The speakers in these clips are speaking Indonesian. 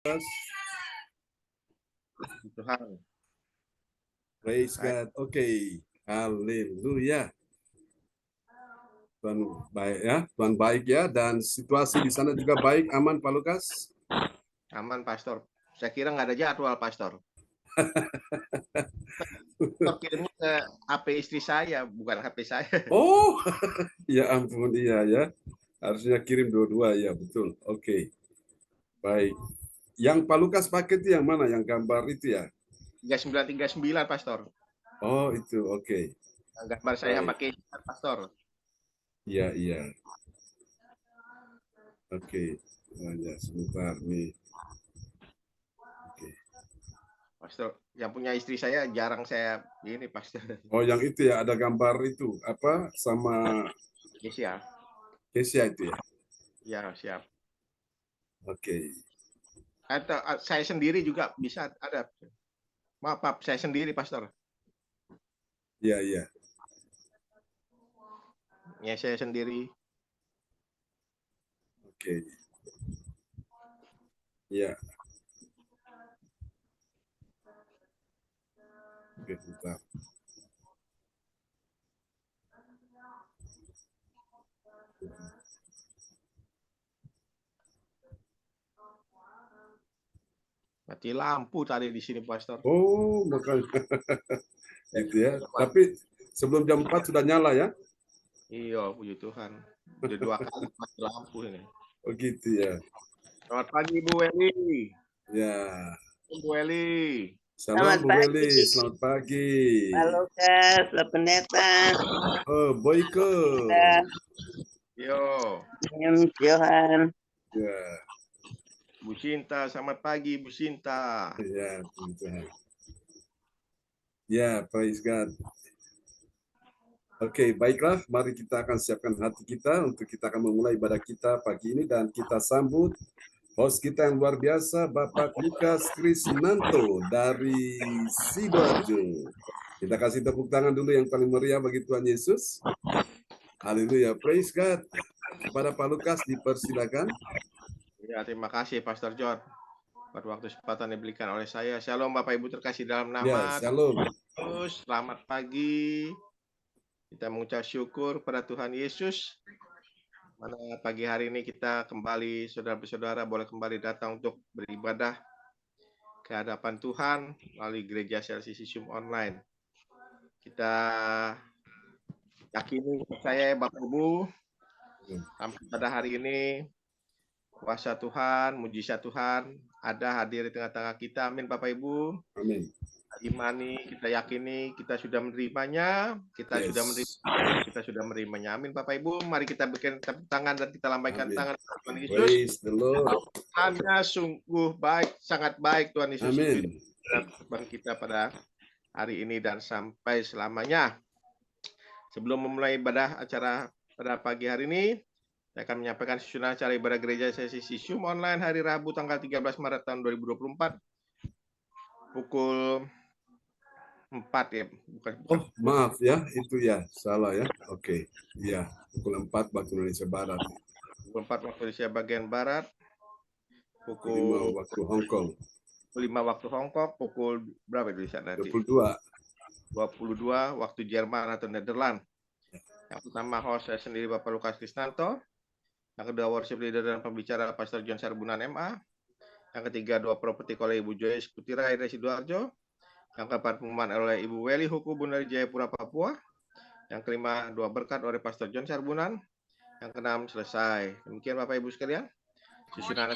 Tuhan. Praise God. Oke. Haleluya. Tuhan baik ya, Tuhan baik ya, dan situasi di sana juga baik, aman Pak Lukas? Aman, Pastor. Saya kira nggak ada jadwal, Pastor. Pastor kirimnya ke HP istri saya, bukan HP saya. Oh, ya ampun, iya ya. Harusnya kirim dua-dua, ya betul. Oke, baik. Yang Pak Lukas pakai itu yang mana? Yang gambar itu ya? 3939, Pastor. Oh, itu, oke. Gambar saya Baik. pakai Pastor. Iya, iya. Oke. Oh, ya, sebentar nih. Oke. Pastor, yang punya istri saya jarang saya ini, Pastor. Oh, yang itu ya, ada gambar itu, apa, sama Yes, ya. Kesia itu ya? Ya, siap. Oke. Atau saya sendiri juga bisa ada. Maaf, saya sendiri, Pastor. Iya, iya. Ya, saya sendiri. Oke. Iya. Oke, bentar. Mati lampu tadi di sini, Pastor. Oh, makanya gitu ya. Tapi sebelum jam 4 sudah nyala ya? Iya, puji Tuhan. Udah 2 kali mati lampu ini. Oh gitu ya. Selamat pagi, Bu Weli. Ya. Bu Weli. Salam Selamat Bu pagi, Weli, selamat pagi. Pak Lukas, Pak Pendeta, Oh, Boyko. Yo, James, Johan. Ya, Bu Sinta, selamat pagi, Bu Sinta. ya, Tuhan. Ya, praise God. Oke, baiklah. Mari kita akan siapkan hati kita untuk kita akan memulai ibadah kita pagi ini dan kita sambut host kita yang luar biasa, Bapak Lukas Krisnanto dari Sidoarjo. Kita kasih tepuk tangan dulu yang paling meriah bagi Tuhan Yesus. Haleluya, praise God. Kepada Pak Lukas dipersilakan. Ya, terima kasih Pastor John. Pada waktu kesempatan diberikan oleh saya. Shalom Bapak Ibu terkasih dalam nama Ya, shalom. Yesus. Selamat pagi. Kita mengucap syukur pada Tuhan Yesus. Mana pagi hari ini kita kembali, saudara-saudara boleh kembali datang untuk beribadah ke hadapan Tuhan melalui gereja CLCC Zoom online. Kita yakini, percaya Bapak Ibu, sampai pada hari ini kuasa Tuhan, mujizat Tuhan ada hadir di tengah-tengah kita. Amin Bapak Ibu. Amin. Imani, kita yakini, kita sudah menerimanya, kita sudah menerimanya. Amin Bapak Ibu. Mari kita bikin tepuk tangan dan kita lambaikan tangan Tuhan Yesus. Praise the Lord. Tuhannya sungguh baik, sangat baik Tuhan Yesus. Amin. Bagi kita pada hari ini dan sampai selamanya. Sebelum memulai ibadah acara pada pagi hari ini, saya akan menyampaikan susunan acara ibadah gereja sesi Zoom online hari Rabu tanggal 13 Maret tahun 2024 pukul 4 ya, bukan. Oh, maaf ya, itu ya, salah ya. Oke. Ya, pukul 4 waktu Indonesia Barat. Pukul 4 waktu Indonesia bagian barat, Pukul pukul 5 waktu Hong Kong. 5 waktu Hong Kong, pukul berapa Indonesia nanti? 22. 22 waktu Jerman atau Nederland. Yang pertama host saya sendiri Bapak Lukas Krisnanto. Yang kedua worship leader dan pembicara Pastor John Sarbunan MA. Yang ketiga dua properti oleh Ibu Joyce Kutirai dari Sidoarjo. Yang keempat pengumuman oleh Ibu Weli Hukum dari Jayapura Papua. Yang kelima dua berkat oleh Pastor John Sarbunan. Yang keenam selesai. Demikian Bapak Ibu sekalian, susunan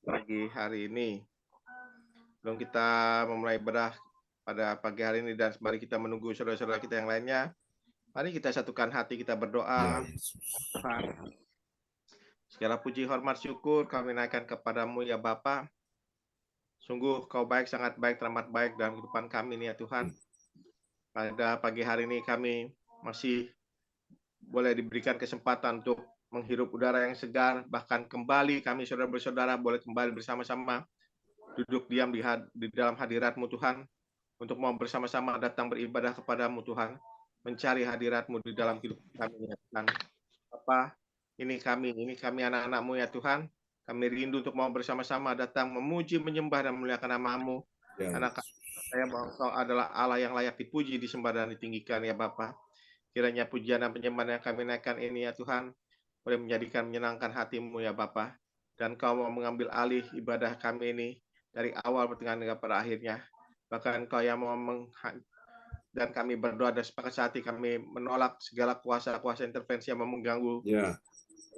pagi hari ini. Sebelum kita memulai ibadah pada pagi hari ini dan mari kita menunggu saudara-saudara kita yang lainnya. Mari kita satukan hati, kita berdoa. Ya, Yesus. Tuhan, segala puji, hormat, syukur kami naikkan kepadamu ya Bapa. Sungguh kau baik, sangat baik, teramat baik dalam kehidupan kami nih ya Tuhan. Pada pagi hari ini kami masih boleh diberikan kesempatan untuk menghirup udara yang segar. Bahkan kembali kami saudara-saudara boleh kembali bersama-sama duduk diam di dalam hadirat-Mu Tuhan. Untuk mau bersama-sama datang beribadah kepadamu Tuhan. Mencari hadirat-Mu di dalam hidup kami ya Tuhan. Bapa, ini kami anak-anak-Mu ya Tuhan. Kami rindu untuk mau bersama-sama datang memuji, menyembah, dan memuliakan nama-Mu. Ya. Karena saya bahwa Engkau adalah Allah yang layak dipuji, disembah, dan ditinggikan ya Bapa. Kiranya pujian dan penyembahan yang kami naikkan ini ya Tuhan, boleh menyenangkan hati-Mu ya Bapa. Dan Kau mau mengambil alih ibadah kami ini dari awal pertengahan hingga pada akhirnya. Bahkan Kau yang mau dan kami berdoa dan sepakat hati kami menolak segala kuasa-kuasa intervensi yang mengganggu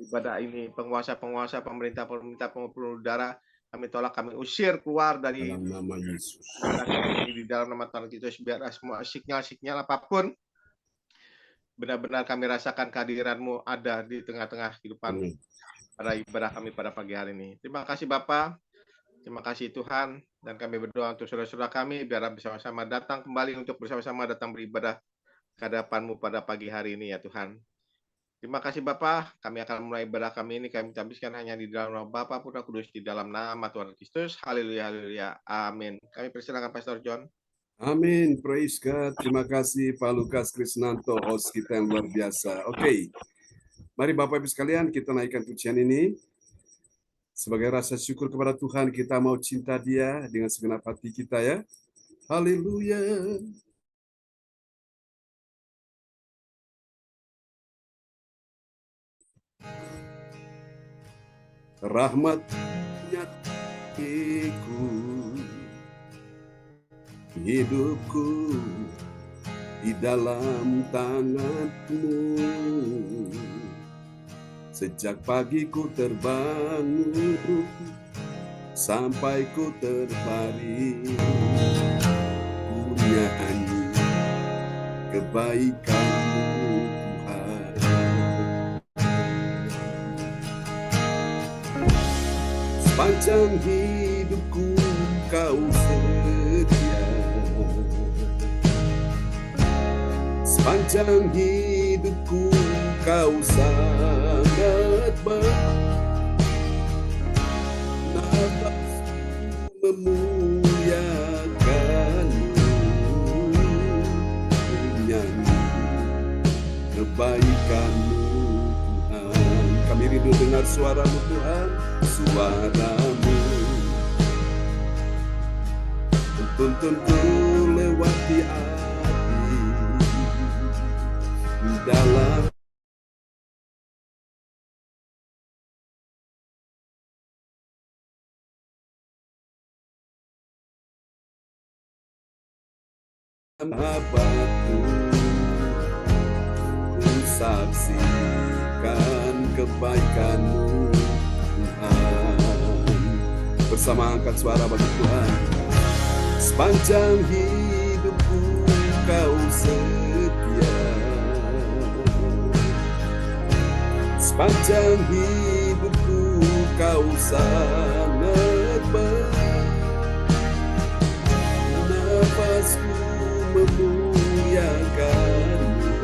ibadah ini, penguasa-penguasa, pemerintah-pemerintah, pengumpul udara, kami tolak, kami usir keluar dari dalam nama Yesus. Di dalam nama Tuhan Yesus, biar semua sinyal-sinyal apapun benar-benar kami rasakan kehadiran-Mu ada di tengah-tengah kehidupan pada ibadah kami pada pagi hari ini. Terima kasih Bapa, terima kasih Tuhan, dan kami berdoa untuk saudara-saudara kami biar bersama-sama datang kembali untuk bersama-sama datang beribadah ke hadapan-Mu pada pagi hari ini ya Tuhan. Terima kasih Bapa, kami akan mulai ibadah kami ini, kami habiskan hanya di dalam nama Bapa, Putra, Kudus, di dalam nama Tuhan Kristus. Haleluya, haleluya, amin. Kami persilakan Pastor John. Amin, praise God. Terima kasih Pak Lukas Krisnanto, host kita yang luar biasa. Oke, mari Bapak Ibu sekalian kita naikkan pujian ini. Sebagai rasa syukur kepada Tuhan, kita mau cinta Dia dengan segenap hati kita ya. Haleluya. Rahmat-Nya hidupku di dalam tangan-Mu. Sejak pagi ku terbangun sampai ku terbaring, ku nyanyi kebaikan-Mu Tuhan. Sepanjang hidupku Kau setia, sepanjang hidupku Kau sangat baik. Nafasku memuliakan-Mu, nyanyi kebaikan-Mu Tuhan. Kami rindu dengar suara-Mu Tuhan, suara-Mu tuntunku lewati api dalam abadku, ku saksikan kebaikan-Mu Tuhan. Bersama angkat suara bagi Tuhan. Sepanjang hidupku Kau setia, sepanjang hidupku Kau sangat baik. Nafasku memuliakan-Mu,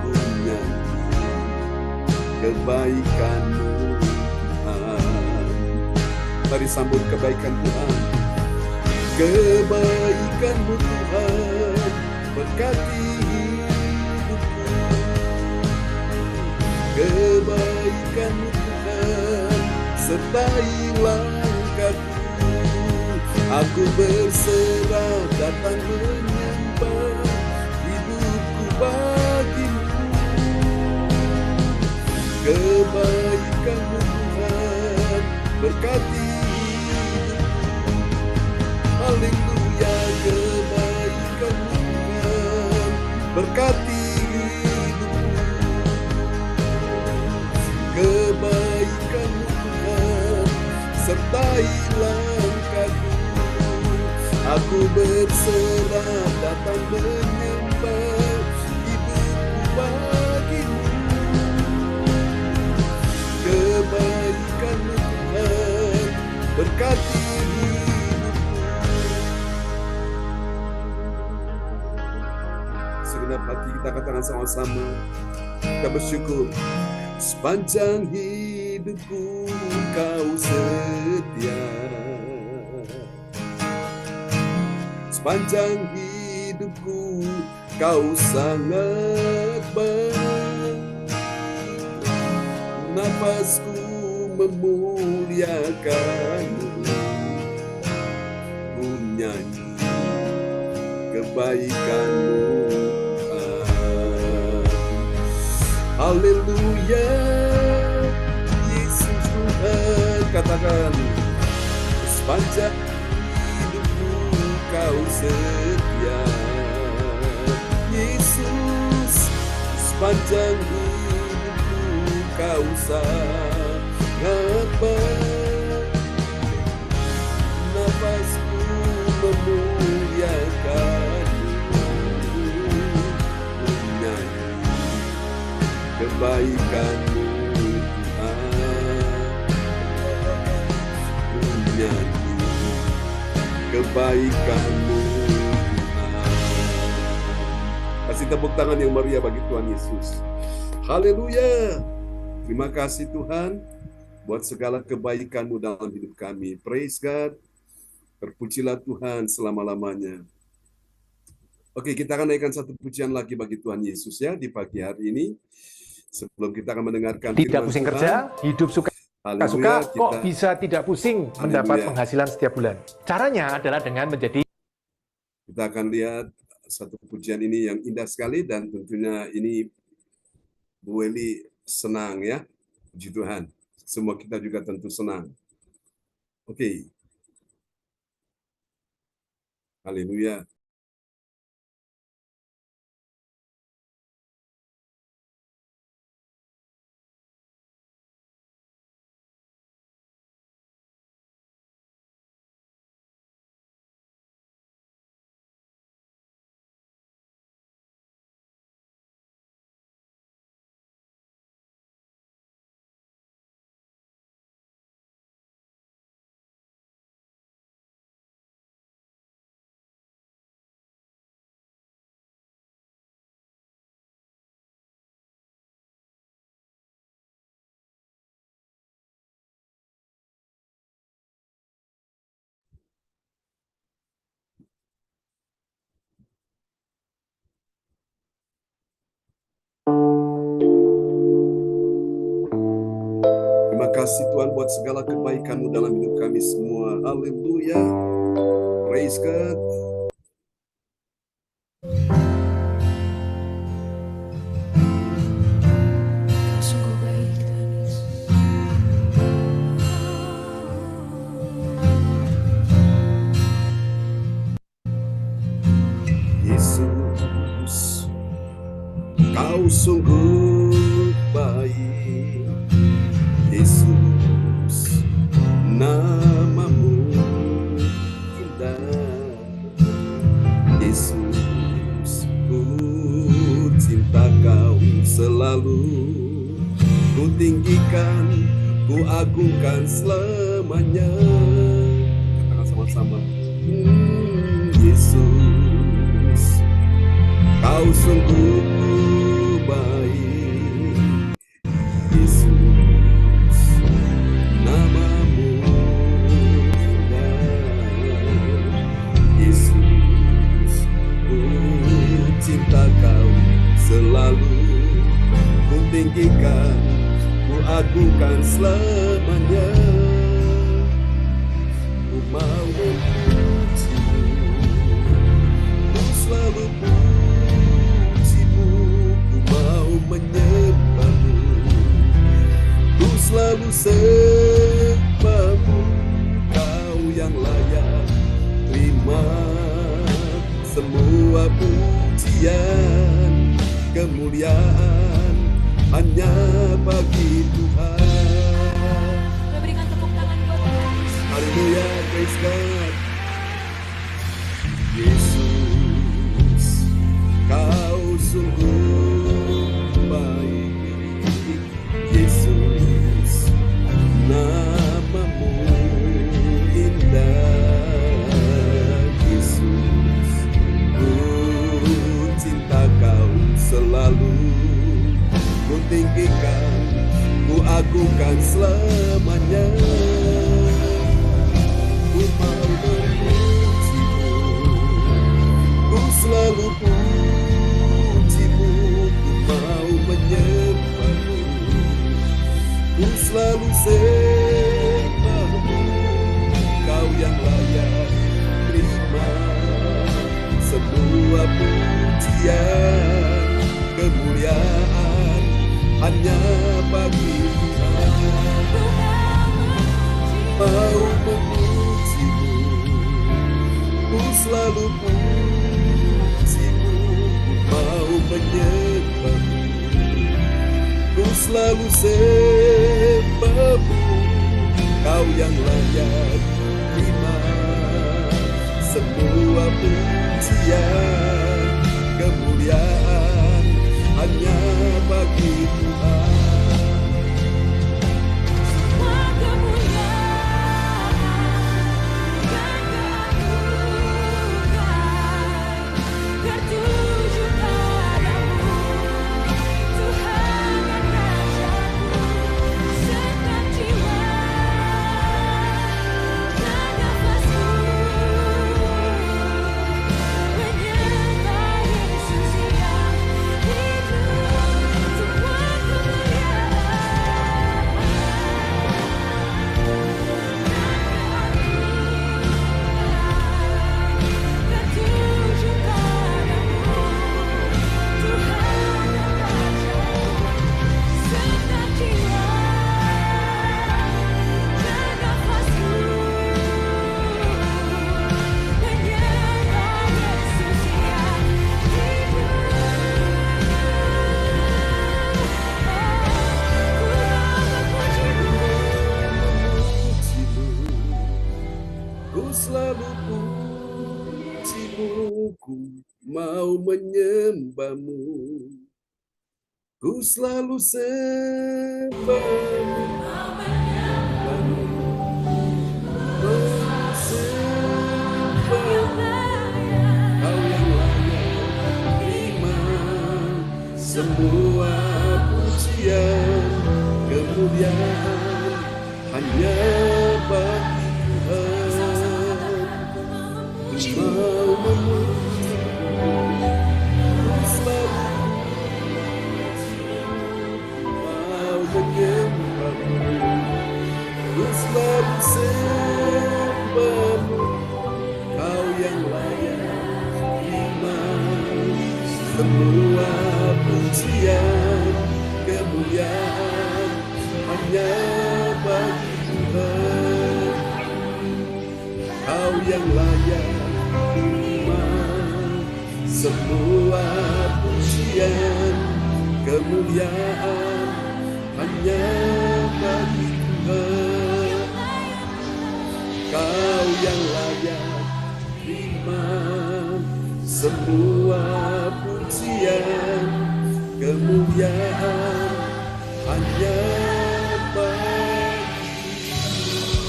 ku nyanyi kebaikan-Mu Tuhan. Mari sambut kebaikan Tuhan. Kebaikan-Mu Tuhan berkati hidupku. Kebaikan-Mu Tuhan sertai langkahku. Aku berserah datang menyembah, hidupku bagi-Mu. Kebaikan-Mu Tuhan berkati. Haleluya, kebaikan-Mu Tuhan berkati hidupku. Kebaikan-Mu Tuhan sertai langkahku. Aku berserah datang menyembah, hidupku bagi-Mu. Kebaikan-Mu Tuhan berkati. Segenap hati kita katakan sama-sama, kita bersyukur. Sepanjang hidupku Kau setia, sepanjang hidupku Kau sangat baik. Nafasku memuliakan-Mu, ku nyanyi kebaikan-Mu, Tuhan. Haleluya, Yesus Tuhan. Katakan, sepanjang hidupku Kau setia, Yesus. Sepanjang hidupku Kau sangat baik, nafasku memuliakan-Mu, menyanyi kebaikan-Mu, Tuhan. Menyanyi kebaikan-Mu, Tuhan. Kasih tepuk tangan yang meriah bagi Tuhan Yesus. Haleluya. Terima kasih Tuhan buat segala kebaikan-Mu dalam hidup kami. Praise God. Terpujilah Tuhan selama-lamanya. Oke, kita akan naikkan satu pujian lagi bagi Tuhan Yesus ya di pagi hari ini. Sebelum kita akan mendengarkan Tidak firman pusing Tuhan. kerja, hidup suka Haleluya, kok bisa tidak pusing mendapat penghasilan setiap bulan. Caranya adalah dengan menjadi. Kita akan lihat satu pujian ini yang indah sekali dan tentunya ini Bu Eli senang ya. Puji Tuhan. Semua kita juga tentu senang. Oke. Haleluya. Terima kasih Tuhan buat segala kebaikan-Mu dalam hidup kami semua. Haleluya. Praise God. Sungguh baik Tuhan Yesus. Yesus, Kau sungguh baik. Yesus, nama-Mu indah. Yesus, ku cinta Kau selalu. Ku tinggikan, ku agungkan selamanya. Katakan sama-sama. Yesus, Kau sungguh baik. Yesus, nama-Mu indah. Yesus, ku cinta Kau selalu. Ku tinggikan, ku agungkan selamanya. Ku mau memuji-Mu, ku selalu puji-Mu. Ku mau menyembah-Mu, ku selalu sembah-Mu. Kau yang layak terima semua pujian, kemuliaan hanya bagi Tuhan. Berikan tepuk tangan buat Tuhan. Haleluya, praise God. Yesus, Kau sungguh baik. Yesus, nama-Mu indah. Yesus, ku cinta Kau selalu. Ku tinggikan, ku agungkan selamanya. Ku mau memuji-Mu, ku selalu puji-Mu. Ku mau menyembah-Mu, ku selalu yang layak terima semua pujian, kemuliaan hanya bagi Tuhan. Mau memujimu, ku selalu pujimu, ku mau menyembahmu, ku selalu sembahmu, kau yang layak terima semua pujian, kemuliaan hanya bagi Tuhan. Ku selalu pujimu, ku mau menyembahmu, ku selalu sembahmu, kau yang layak terima semua pujian, kemuliaan hanya bagi Tuhan. Mau memujimu, ku selalu mau menyembahmu, ku selalu sembahmu, kau yang layak terima semua pujian, kemuliaan hanya bagi Tuhan. Kau yang layak terima semua pujian, kemuliaan hanya bagi Tuhan. Kau yang layak terima semua pujian, kemuliaan hanya bagi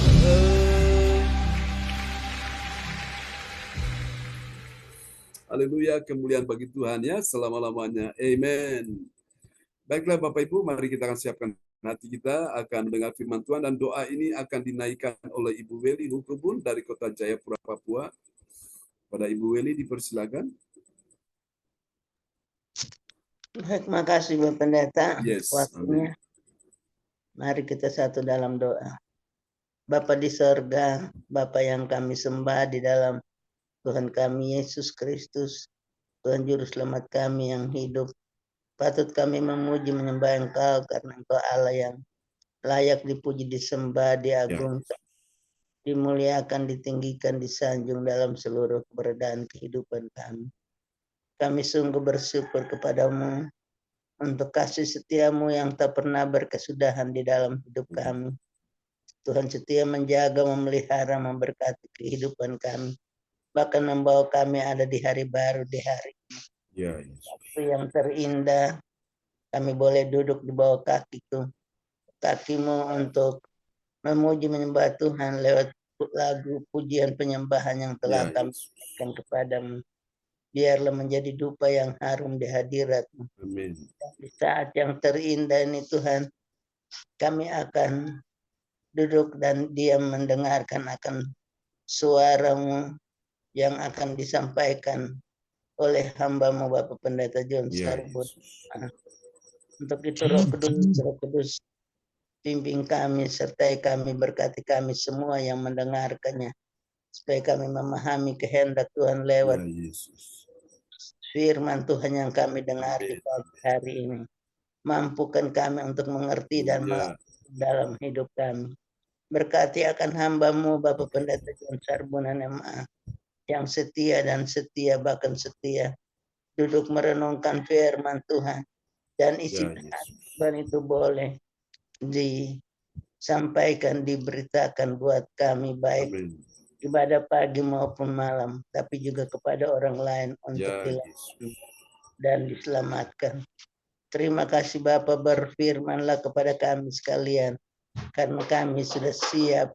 Tuhan. Haleluya, kemuliaan bagi Tuhan ya selama-lamanya. Amen. Baiklah Bapak Ibu, mari kita akan siapkan hati kita akan mendengar firman Tuhan, dan doa ini akan dinaikkan oleh Ibu Weli Hukubun dari Kota Jayapura, Papua. Pada Ibu Weli dipersilakan. Terima kasih Bapak Pendeta. Yes, Waktunya. Mari kita satu dalam doa. Bapa di sorga, Bapa yang kami sembah di dalam Tuhan kami Yesus Kristus, Tuhan Juru Selamat kami yang hidup. Patut kami memuji menyembah Engkau karena Engkau Allah yang layak dipuji, disembah, diagungkan, dimuliakan, ditinggikan, disanjung dalam seluruh keberadaan kehidupan kami. Kami sungguh bersyukur kepadamu untuk kasih setiamu yang tak pernah berkesudahan di dalam hidup kami. Tuhan setia menjaga, memelihara, memberkati kehidupan kami. Bahkan membawa kami ada di hari baru, di hari yang terindah. Kami boleh duduk di bawah kakimu untuk memuji menyembah Tuhan lewat lagu pujian penyembahan yang telah kami berikan kepadamu. Biarlah menjadi dupa yang harum di hadirat-Mu. Amin. Di saat yang terindah ini Tuhan, kami akan duduk dan diam mendengarkan akan suara-Mu yang akan disampaikan oleh hamba-Mu Bapak Pendeta John Sarbun. Untuk itu Roh Kudus bimbing kami, sertai kami, berkati kami semua yang mendengarkannya. supaya kami memahami kehendak Tuhan Ya lewat Yesus. firman Tuhan yang kami dengar di Amin. pagi hari ini. Mampukan kami untuk mengerti dan Ya. melakukan dalam hidup kami. Berkati akan hamba-Mu Bapak Pendeta John Sarbunan MA yang setia dan setia bahkan setia duduk merenungkan firman Tuhan, dan isi Ya Yesus. Tuhan itu boleh disampaikan, diberitakan buat kami baik Amin. ibadah pagi maupun malam, tapi juga kepada orang lain untuk Ya dilayani Yesus. dan diselamatkan. Terima kasih Bapak, berfirmanlah kepada kami sekalian, karena kami sudah siap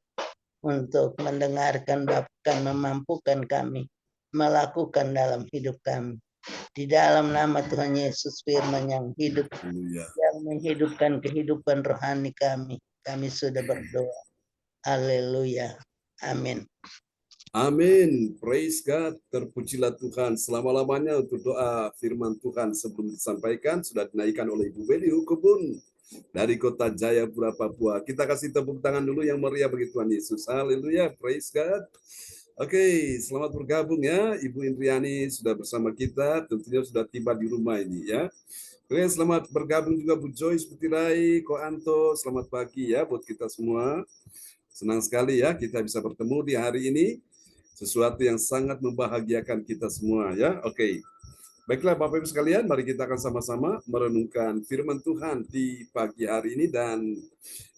untuk mendengarkan, bahkan memampukan kami melakukan dalam hidup kami. Di dalam nama Tuhan Yesus, firman yang hidup, Haleluya. yang menghidupkan kehidupan rohani kami sudah berdoa. Haleluya. Amin. Amin. Praise God. Terpujilah Tuhan. Selama-lamanya untuk doa firman Tuhan sebelum disampaikan sudah dinaikkan oleh Ibu Beli Hukubun dari Kota Jayapura, Papua. Kita kasih tepuk tangan dulu yang meriah bagi Tuhan Yesus. Haleluya. Praise God. Oke, selamat bergabung ya. Ibu Indriani sudah bersama kita. Tentunya sudah tiba di rumah ini ya. Oke, selamat bergabung juga Bu Joyce Putirai, Ko Anto. Selamat pagi ya buat kita semua. Senang sekali ya kita bisa bertemu di hari ini. Sesuatu yang sangat membahagiakan kita semua ya. Oke. Baiklah Bapak Ibu sekalian, mari kita akan sama-sama merenungkan firman Tuhan di pagi hari ini, dan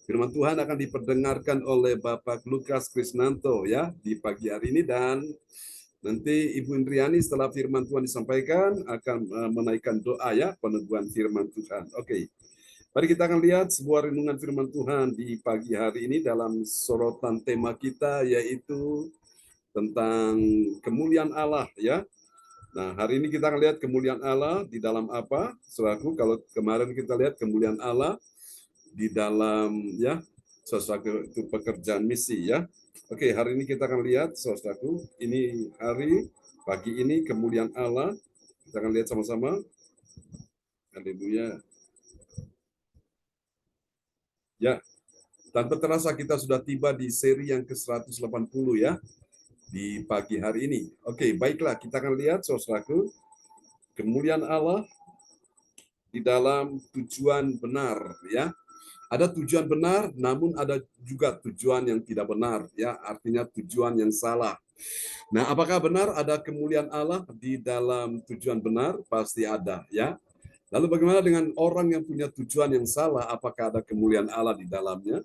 firman Tuhan akan diperdengarkan oleh Bapak Lukas Krisnanto ya di pagi hari ini, dan nanti Ibu Indriani setelah firman Tuhan disampaikan akan menaikkan doa ya peneguhan firman Tuhan. Oke. Mari kita akan lihat sebuah renungan firman Tuhan di pagi hari ini dalam sorotan tema kita, yaitu tentang kemuliaan Allah ya. Nah, hari ini kita akan lihat kemuliaan Allah di dalam apa? Saudaraku, kalau kemarin kita lihat kemuliaan Allah di dalam ya saudaraku itu pekerjaan misi ya. Oke, hari ini kita akan lihat saudaraku, ini hari pagi ini kemuliaan Allah. Kita akan lihat sama-sama. Haleluya. Ya. Tanpa terasa kita sudah tiba di seri yang ke-180 ya. Di pagi hari ini. Oke, baiklah kita akan lihat saudaraku kemuliaan Allah di dalam tujuan benar ya. Ada tujuan benar, namun ada juga tujuan yang tidak benar ya, artinya tujuan yang salah. Nah, apakah benar ada kemuliaan Allah di dalam tujuan benar? Pasti ada ya. Lalu bagaimana dengan orang yang punya tujuan yang salah, apakah ada kemuliaan Allah di dalamnya?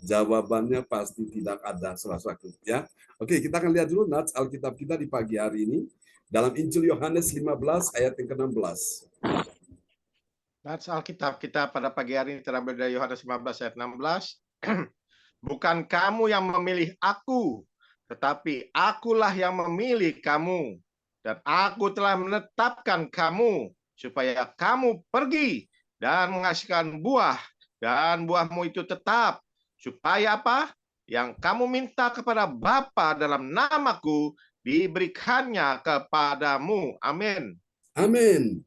Jawabannya pasti tidak ada, saudaraku ya. Oke, kita akan lihat dulu nats Alkitab kita di pagi hari ini dalam Injil Yohanes 15 ayat yang ke-16. Nats Alkitab kita pada pagi hari ini terambil dari Yohanes 15 ayat 16. Bukan kamu yang memilih aku, tetapi akulah yang memilih kamu. Dan aku telah menetapkan kamu supaya kamu pergi dan menghasilkan buah, dan buahmu itu tetap. Supaya apa? Yang kamu minta kepada Bapa dalam namaku diberikannya kepadamu. Amin. Amin.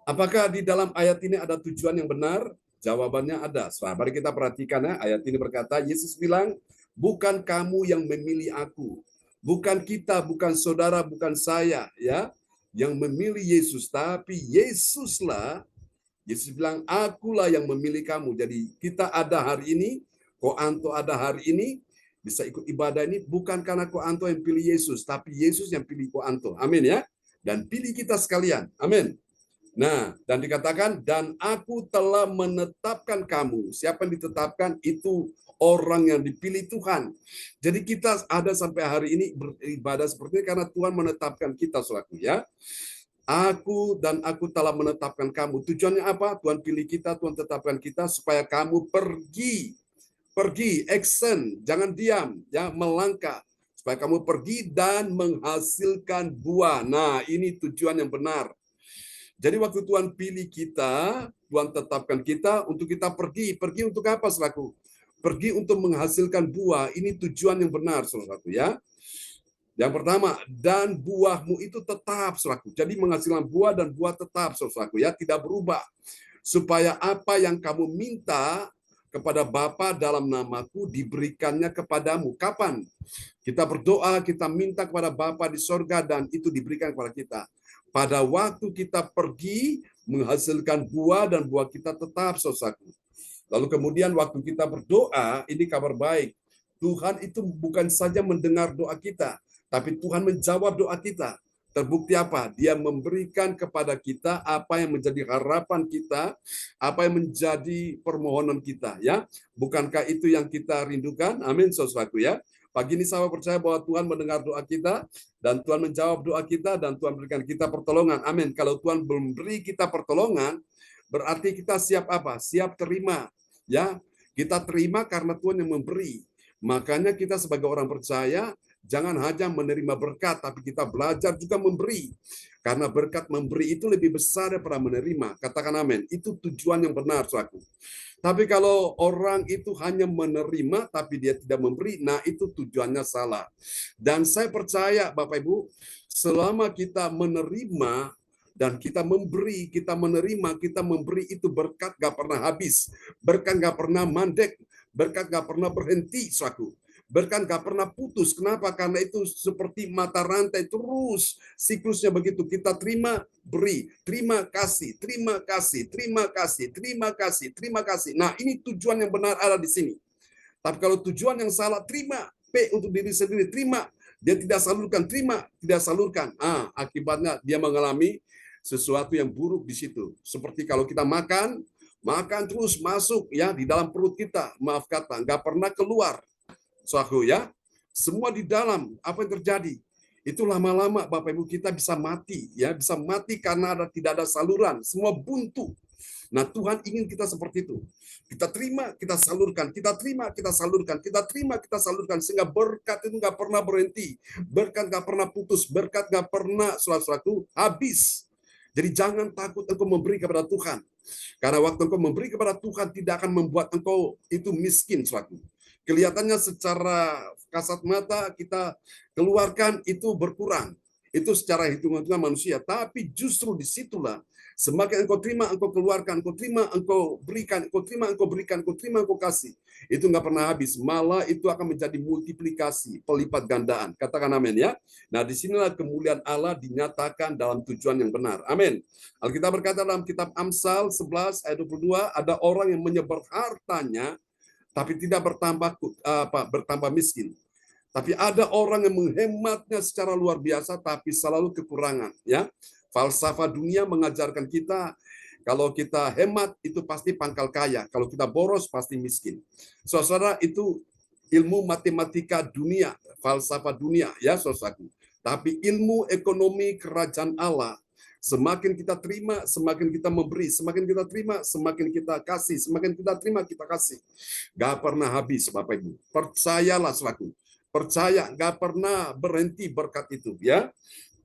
Apakah di dalam ayat ini ada tujuan yang benar? Jawabannya ada. Mari kita perhatikan ya. Ayat ini berkata, Yesus bilang, bukan kamu yang memilih aku. Bukan kita, bukan saudara, bukan saya ya yang memilih Yesus, tapi Yesuslah. Yesus bilang, akulah yang memilih kamu. Jadi kita ada hari ini, Ko Anto ada hari ini, bisa ikut ibadah ini bukan karena Ko Anto yang pilih Yesus, tapi Yesus yang pilih Ko Anto. Amin ya. Dan pilih kita sekalian. Amin. Nah, dan dikatakan, dan aku telah menetapkan kamu. Siapa yang ditetapkan? Itu orang yang dipilih Tuhan. Jadi kita ada sampai hari ini beribadah seperti ini karena Tuhan menetapkan kita, saudaraku ya. Aku telah menetapkan kamu. Tujuannya apa? Tuhan pilih kita, Tuhan tetapkan kita supaya kamu pergi, action, jangan diam, ya, melangkah, supaya kamu pergi dan menghasilkan buah. Nah, ini tujuan yang benar. Jadi waktu Tuhan pilih kita, Tuhan tetapkan kita untuk kita pergi. Pergi untuk apa, saudaraku? Pergi untuk menghasilkan buah. Ini tujuan yang benar, saudaraku ya. Yang pertama, dan buahmu itu tetap, saudaraku. Jadi menghasilkan buah dan buah tetap, saudaraku ya, tidak berubah. Supaya apa yang kamu minta kepada Bapa dalam namaku diberikannya kepadamu. Kapan? Kita berdoa, kita minta kepada Bapa di sorga dan itu diberikan kepada kita. Pada waktu kita pergi menghasilkan buah dan buah kita tetap, saudaraku. Lalu kemudian waktu kita berdoa, ini kabar baik. Tuhan itu bukan saja mendengar doa kita, tapi Tuhan menjawab doa kita. Terbukti apa? Dia memberikan kepada kita apa yang menjadi harapan kita, apa yang menjadi permohonan kita, ya. Bukankah itu yang kita rindukan? Amin, saudaraku, ya. Pagi ini saya percaya bahwa Tuhan mendengar doa kita, dan Tuhan menjawab doa kita, dan Tuhan berikan kita pertolongan. Amin. Kalau Tuhan belum beri kita pertolongan, berarti kita siap apa? Siap terima. Ya, kita terima karena Tuhan yang memberi. Makanya kita sebagai orang percaya, jangan hanya menerima berkat, tapi kita belajar juga memberi. Karena berkat memberi itu lebih besar daripada menerima. Katakan amin. Itu tujuan yang benar, saudaraku. Tapi kalau orang itu hanya menerima, tapi dia tidak memberi, nah itu tujuannya salah. Dan saya percaya, Bapak Ibu, selama kita menerima, dan kita memberi, kita menerima, kita memberi, itu berkat gak pernah habis. Berkat gak pernah mandek. Berkat gak pernah berhenti, saudaraku. Berkat gak pernah putus. Kenapa? Karena itu seperti mata rantai, terus siklusnya begitu. Kita terima, beri. Terima kasih, terima kasih, terima kasih, terima kasih, terima kasih. Nah, ini tujuan yang benar ada di sini. Tapi kalau tujuan yang salah, terima. P untuk diri sendiri, terima. Dia tidak salurkan, terima. Tidak salurkan. Akibatnya dia mengalami sesuatu yang buruk di situ. Seperti kalau kita makan terus masuk ya di dalam perut kita, maaf kata, nggak pernah keluar. Saudaraku, ya, semua di dalam. Apa yang terjadi? Itu lama-lama Bapak Ibu kita bisa mati, ya, bisa mati karena tidak ada saluran, semua buntu. Nah, Tuhan ingin kita seperti itu. Kita terima, kita salurkan, kita terima, kita salurkan, kita terima, kita salurkan, sehingga berkat itu nggak pernah berhenti, berkat nggak pernah putus, berkat nggak pernah, saudara-saudaraku, habis. Jadi jangan takut engkau memberi kepada Tuhan. Karena waktu engkau memberi kepada Tuhan tidak akan membuat engkau itu miskin, saudaraku. Kelihatannya secara kasat mata kita keluarkan itu berkurang. Itu secara hitung-hitungan manusia. Tapi justru disitulah semakin engkau terima, engkau keluarkan, engkau terima, engkau berikan, engkau terima, engkau berikan, engkau terima, engkau kasih. Itu nggak pernah habis. Malah itu akan menjadi multiplikasi, pelipat gandaan. Katakan amin, ya. Nah, disinilah kemuliaan Allah dinyatakan dalam tujuan yang benar. Amin. Alkitab berkata dalam kitab Amsal 11 ayat 22, ada orang yang menyebar hartanya tapi tidak bertambah miskin. Tapi ada orang yang menghematnya secara luar biasa tapi selalu kekurangan, ya. Falsafah dunia mengajarkan kita kalau kita hemat itu pasti pangkal kaya, kalau kita boros pasti miskin. Saudara, itu ilmu matematika dunia, falsafah dunia, ya saudaraku. Tapi ilmu ekonomi kerajaan Allah, semakin kita terima, semakin kita memberi. Semakin kita terima, semakin kita kasih. Semakin kita terima, kita kasih. Gak pernah habis, Bapak Ibu. Percayalah, saudaraku. Percaya, gak pernah berhenti berkat itu, ya.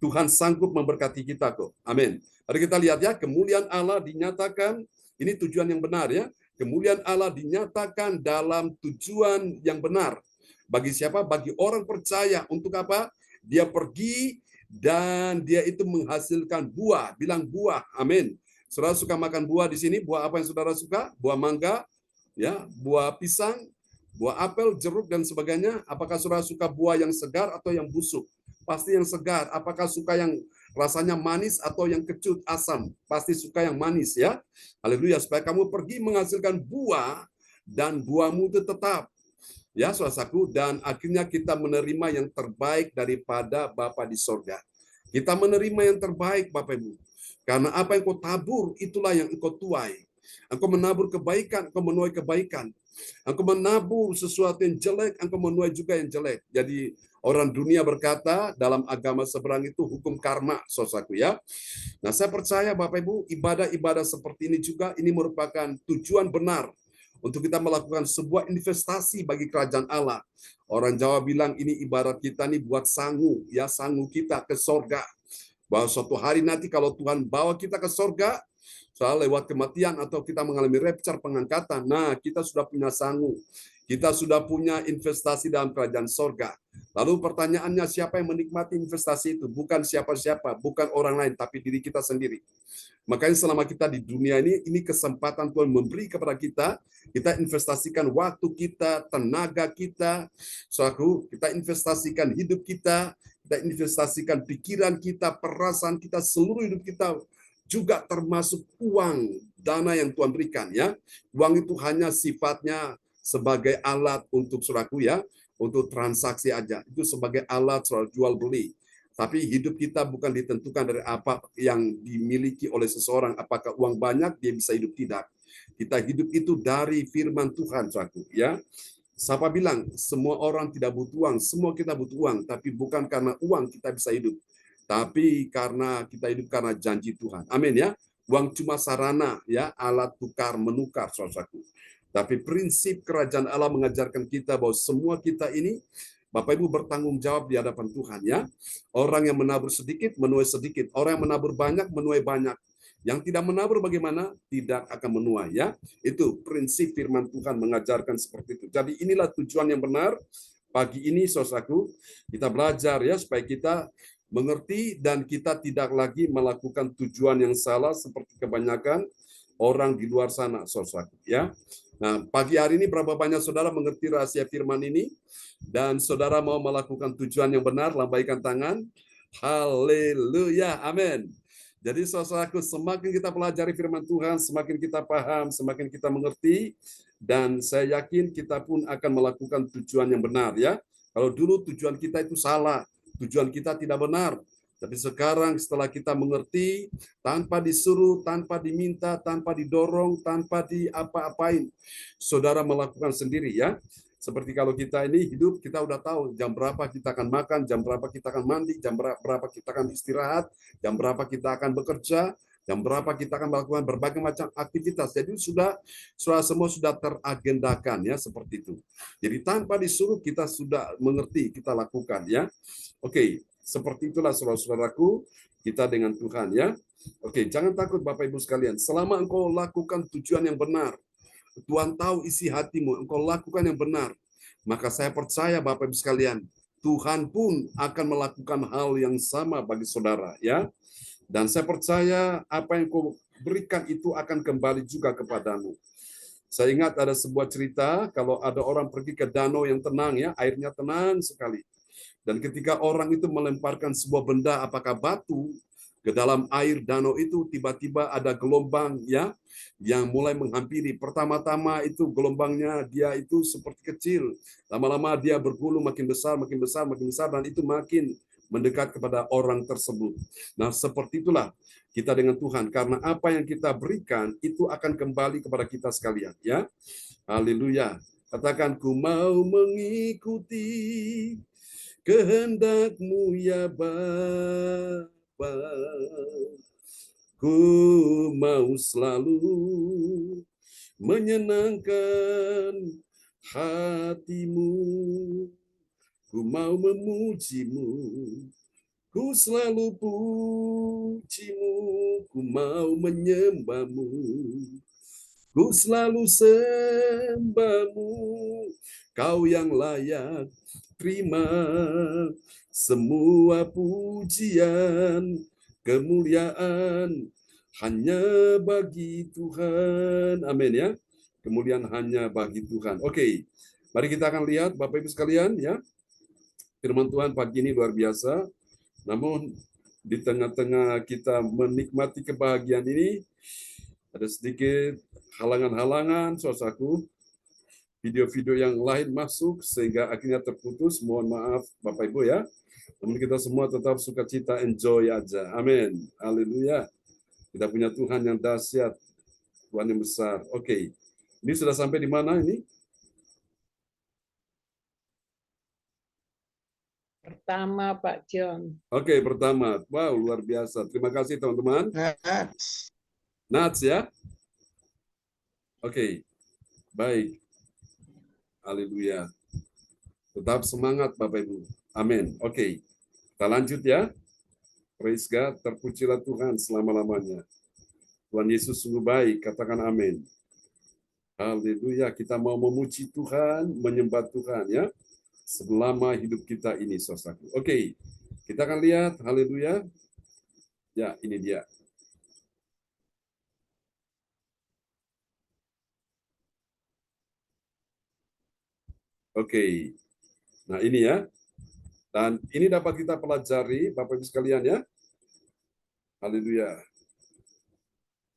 Tuhan sanggup memberkati kita kok. Amin. Mari kita lihat, ya, kemuliaan Allah dinyatakan. Ini tujuan yang benar, ya. Kemuliaan Allah dinyatakan dalam tujuan yang benar. Bagi siapa? Bagi orang percaya. Untuk apa? Dia pergi dan dia itu menghasilkan buah. Bilang buah. Amin. Saudara suka makan buah di sini? Buah apa yang saudara suka? Buah mangga, ya, buah pisang, buah apel, jeruk, dan sebagainya. Apakah saudara suka buah yang segar atau yang busuk? Pasti yang segar. Apakah suka yang rasanya manis atau yang kecut, asam? Pasti suka yang manis, ya. Haleluya. Supaya kamu pergi menghasilkan buah dan buahmu itu tetap. Ya, saudaraku, dan akhirnya kita menerima yang terbaik daripada Bapa di sorga. Kita menerima yang terbaik, Bapak Ibu. Karena apa yang kau tabur, itulah yang engkau tuai. Engkau menabur kebaikan, engkau menuai kebaikan. Engkau menabur sesuatu yang jelek, engkau menuai juga yang jelek. Jadi orang dunia berkata dalam agama seberang itu hukum karma, saudaraku, ya. Nah, saya percaya Bapak Ibu, ibadah-ibadah seperti ini juga ini merupakan tujuan benar untuk kita melakukan sebuah investasi bagi kerajaan Allah. Orang Jawa bilang ini ibarat kita nih buat sangu, ya, sangu kita ke sorga. Bahwa suatu hari nanti kalau Tuhan bawa kita ke sorga, soal lewat kematian atau kita mengalami rapture, pengangkatan, nah kita sudah punya sangu. Kita sudah punya investasi dalam kerajaan sorga. Lalu pertanyaannya, siapa yang menikmati investasi itu? Bukan siapa-siapa, bukan orang lain, tapi diri kita sendiri. Makanya selama kita di dunia ini kesempatan Tuhan memberi kepada kita investasikan waktu kita, tenaga kita, kita investasikan hidup kita investasikan pikiran kita, perasaan kita, seluruh hidup kita, juga termasuk uang, dana yang Tuhan berikan, ya. Uang itu hanya sifatnya sebagai alat untuk saudaraku, ya, untuk transaksi aja. Itu sebagai alat soal jual beli. Tapi hidup kita bukan ditentukan dari apa yang dimiliki oleh seseorang. Apakah uang banyak, dia bisa hidup, tidak. Kita hidup itu dari firman Tuhan, saudaraku, ya. Siapa bilang semua orang tidak butuh uang? Semua kita butuh uang, tapi bukan karena uang kita bisa hidup. Tapi karena kita hidup karena janji Tuhan. Amin, ya. Uang cuma sarana, ya, alat tukar menukar, saudaraku. Tapi prinsip kerajaan Allah mengajarkan kita bahwa semua kita ini, Bapak Ibu, bertanggung jawab di hadapan Tuhan, ya. Orang yang menabur sedikit, menuai sedikit. Orang yang menabur banyak, menuai banyak. Yang tidak menabur bagaimana? Tidak akan menuai, ya. Itu prinsip firman Tuhan mengajarkan seperti itu. Jadi inilah tujuan yang benar. Pagi ini, saudaraku, kita belajar, ya, supaya kita mengerti dan kita tidak lagi melakukan tujuan yang salah seperti kebanyakan orang di luar sana, saudaraku, ya. Nah, pagi hari ini berapa banyak saudara mengerti rahasia firman ini? Dan saudara mau melakukan tujuan yang benar, lambaikan tangan. Haleluya, amin. Jadi saudaraku, semakin kita pelajari firman Tuhan, semakin kita paham, semakin kita mengerti, dan saya yakin kita pun akan melakukan tujuan yang benar, ya. Kalau dulu tujuan kita itu salah, tujuan kita tidak benar. Tapi sekarang setelah kita mengerti, tanpa disuruh, tanpa diminta, tanpa didorong, tanpa diapa-apain, saudara melakukan sendiri, ya. Seperti kalau kita ini hidup, kita udah tahu jam berapa kita akan makan, jam berapa kita akan mandi, jam berapa kita akan istirahat, jam berapa kita akan bekerja, jam berapa kita akan melakukan berbagai macam aktivitas. Jadi semua sudah teragendakan, ya, seperti itu. Jadi tanpa disuruh kita sudah mengerti, kita lakukan, ya. Oke, seperti itulah saudara-saudaraku kita dengan Tuhan, ya. Oke, jangan takut Bapak Ibu sekalian. Selama engkau lakukan tujuan yang benar, Tuhan tahu isi hatimu, engkau lakukan yang benar, maka saya percaya Bapak Ibu sekalian, Tuhan pun akan melakukan hal yang sama bagi saudara, ya. Dan saya percaya apa yang kau berikan itu akan kembali juga kepadamu. Saya ingat ada sebuah cerita, kalau ada orang pergi ke danau yang tenang, ya, airnya tenang sekali. Dan ketika orang itu melemparkan sebuah benda, apakah batu, ke dalam air danau itu, tiba-tiba ada gelombang, ya, yang mulai menghampiri. Pertama-tama itu gelombangnya dia itu seperti kecil. Lama-lama dia bergulung makin besar, makin besar, makin besar, dan itu makin mendekat kepada orang tersebut. Nah, seperti itulah kita dengan Tuhan. Karena apa yang kita berikan itu akan kembali kepada kita sekalian, ya. Haleluya. Katakan, ku mau mengikuti kehendak-Mu, ya Bapa. Ku mau selalu menyenangkan hati-Mu. Ku mau memuji-Mu. Ku selalu puji-Mu. Ku mau menyembah-Mu. Ku selalu sembah-Mu. Kau yang layak terima semua pujian, kemuliaan hanya bagi Tuhan. Amin, ya. Kemuliaan hanya bagi Tuhan. Oke, mari kita akan lihat Bapak Ibu sekalian, ya. Firman Tuhan pagi ini luar biasa. Namun di tengah-tengah kita menikmati kebahagiaan ini, ada sedikit halangan-halangan, saudaraku. Video-video yang lain masuk sehingga akhirnya terputus. Mohon maaf Bapak Ibu, ya. Namun kita semua tetap sukacita, enjoy aja. Amin. Haleluya. Kita punya Tuhan yang dahsyat, Tuhan yang besar. Oke. Ini sudah sampai di mana ini? Pertama, Pak John. Oke, pertama. Wow, luar biasa. Terima kasih teman-teman. Nats, ya. Oke. Baik. Haleluya. Tetap semangat Bapak Ibu. Amin. Oke. Kita lanjut, ya. Praise God. Terpujilah Tuhan selama-lamanya. Tuhan Yesus sungguh baik. Katakan amin. Haleluya, kita mau memuji Tuhan, menyembah Tuhan ya, selama hidup kita ini, saudaraku. Oke, kita akan lihat, haleluya. Ya, ini dia. Oke, nah ini ya. Dan ini dapat kita pelajari, Bapak Ibu sekalian ya. Haleluya.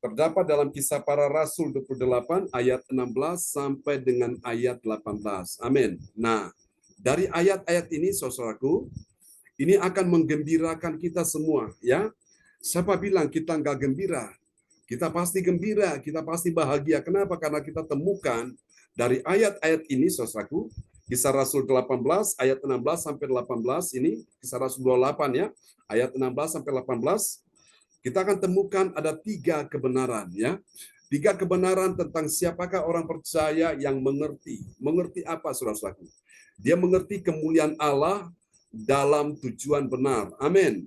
Terdapat dalam Kisah Para Rasul 28 ayat 16 sampai dengan ayat 18. Amin. Nah, dari ayat-ayat ini, saudaraku, ini akan menggembirakan kita semua ya. Siapa bilang kita nggak gembira? Kita pasti gembira, kita pasti bahagia. Kenapa? Karena kita temukan dari ayat-ayat ini, saudaraku, Kisah Rasul 18 ayat 16 sampai 18 ini, Kisah Rasul 28 ya, ayat 16 sampai 18. Kita akan temukan ada 3 kebenaran ya. 3 kebenaran tentang siapakah orang percaya yang mengerti. Mengerti apa, saudara-saudaraku? Dia mengerti kemuliaan Allah dalam tujuan benar. Amin.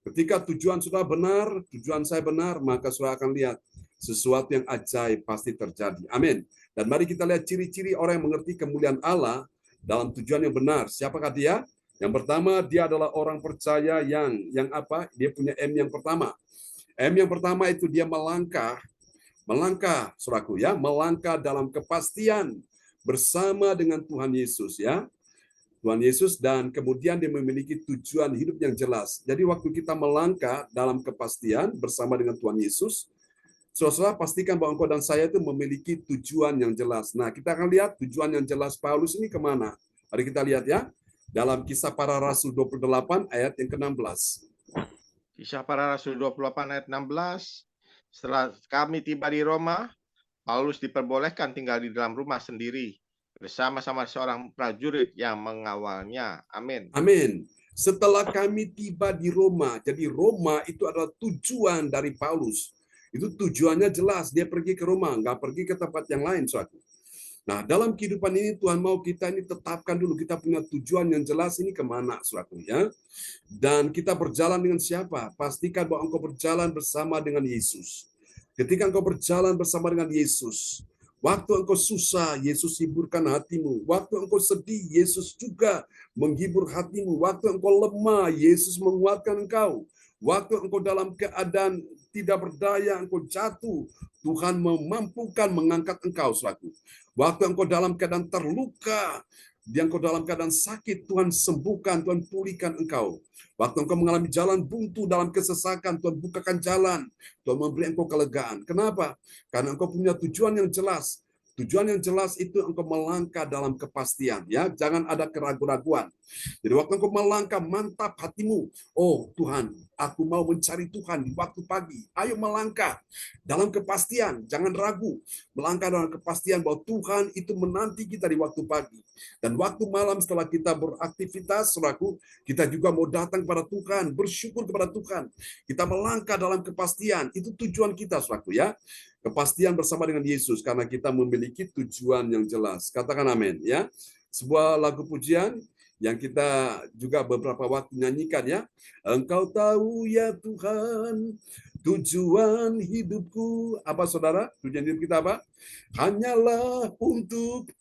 Ketika tujuan sudah benar, tujuan saya benar, maka saudara akan lihat sesuatu yang ajaib pasti terjadi. Amin. Dan mari kita lihat ciri-ciri orang yang mengerti kemuliaan Allah dalam tujuan yang benar. Siapakah dia? Yang pertama, dia adalah orang percaya yang apa? Dia punya M yang pertama. M yang pertama itu dia melangkah, saudaraku ya, melangkah dalam kepastian bersama dengan Tuhan Yesus ya. Tuhan Yesus, dan kemudian dia memiliki tujuan hidup yang jelas. Jadi waktu kita melangkah dalam kepastian bersama dengan Tuhan Yesus, saudara pastikan bahwa engkau dan saya itu memiliki tujuan yang jelas. Nah, kita akan lihat tujuan yang jelas Paulus ini kemana. Mari kita lihat ya, dalam Kisah Para Rasul 28 ayat yang ke-16. Kisah Para Rasul 28 ayat 16. Setelah kami tiba di Roma, Paulus diperbolehkan tinggal di dalam rumah sendiri bersama-sama seorang prajurit yang mengawalnya. Amin. Amin. Setelah kami tiba di Roma, jadi Roma itu adalah tujuan dari Paulus. Itu tujuannya jelas, dia pergi ke Roma, nggak pergi ke tempat yang lain, suatu. Nah, dalam kehidupan ini Tuhan mau kita ini tetapkan dulu, kita punya tujuan yang jelas ini kemana, suatu ya. Dan kita berjalan dengan siapa? Pastikan bahwa engkau berjalan bersama dengan Yesus. Ketika engkau berjalan bersama dengan Yesus, waktu engkau susah, Yesus hiburkan hatimu. Waktu engkau sedih, Yesus juga menghibur hatimu. Waktu engkau lemah, Yesus menguatkan engkau. Waktu engkau dalam keadaan tidak berdaya, engkau jatuh, Tuhan memampukan mengangkat engkau, saudaraku. Waktu engkau dalam keadaan terluka, engkau dalam keadaan sakit, Tuhan sembuhkan, Tuhan pulihkan engkau. Waktu engkau mengalami jalan buntu dalam kesesakan, Tuhan bukakan jalan, Tuhan memberi engkau kelegaan. Kenapa? Karena engkau punya tujuan yang jelas. Tujuan yang jelas itu engkau melangkah dalam kepastian, ya. Jangan ada keraguan-raguan. Jadi waktu engkau melangkah, mantap hatimu. Oh Tuhan, aku mau mencari Tuhan di waktu pagi. Ayo melangkah dalam kepastian, jangan ragu. Melangkah dalam kepastian bahwa Tuhan itu menanti kita di waktu pagi. Dan waktu malam setelah kita beraktivitas, saudaraku, kita juga mau datang kepada Tuhan, bersyukur kepada Tuhan. Kita melangkah dalam kepastian, itu tujuan kita, saudaraku ya. Kepastian bersama dengan Yesus karena kita memiliki tujuan yang jelas. Katakan amin ya. Sebuah lagu pujian yang kita juga beberapa waktu nyanyikan ya. Engkau tahu ya Tuhan tujuan hidupku. Apa saudara? Tujuan hidup kita apa? Hanyalah untuk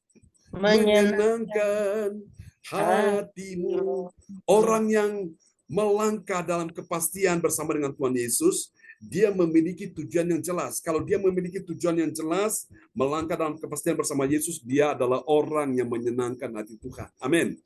menyenangkan hatimu. Orang yang melangkah dalam kepastian bersama dengan Tuhan Yesus, dia memiliki tujuan yang jelas. Kalau dia memiliki tujuan yang jelas, melangkah dalam kepastian bersama Yesus, dia adalah orang yang menyenangkan hati Tuhan. Amin.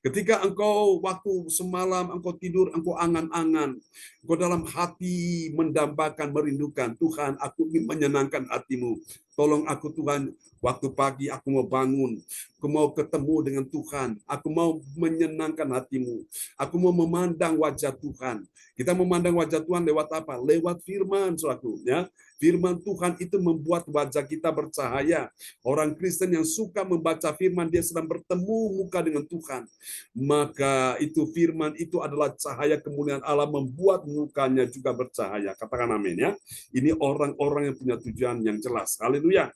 Ketika engkau waktu semalam engkau tidur, engkau angan-angan, engkau dalam hati mendambakan, merindukan, Tuhan, aku ingin menyenangkan hatimu. Tolong aku Tuhan, waktu pagi aku mau bangun, aku mau ketemu dengan Tuhan, aku mau menyenangkan hatimu, aku mau memandang wajah Tuhan. Kita memandang wajah Tuhan lewat apa? Lewat firman, saudaraku, ya. Firman Tuhan itu membuat wajah kita bercahaya. Orang Kristen yang suka membaca firman, dia sedang bertemu muka dengan Tuhan. Maka itu firman itu adalah cahaya kemuliaan Allah, membuat mukanya juga bercahaya. Katakan amin ya. Ini orang-orang yang punya tujuan yang jelas. Haleluya.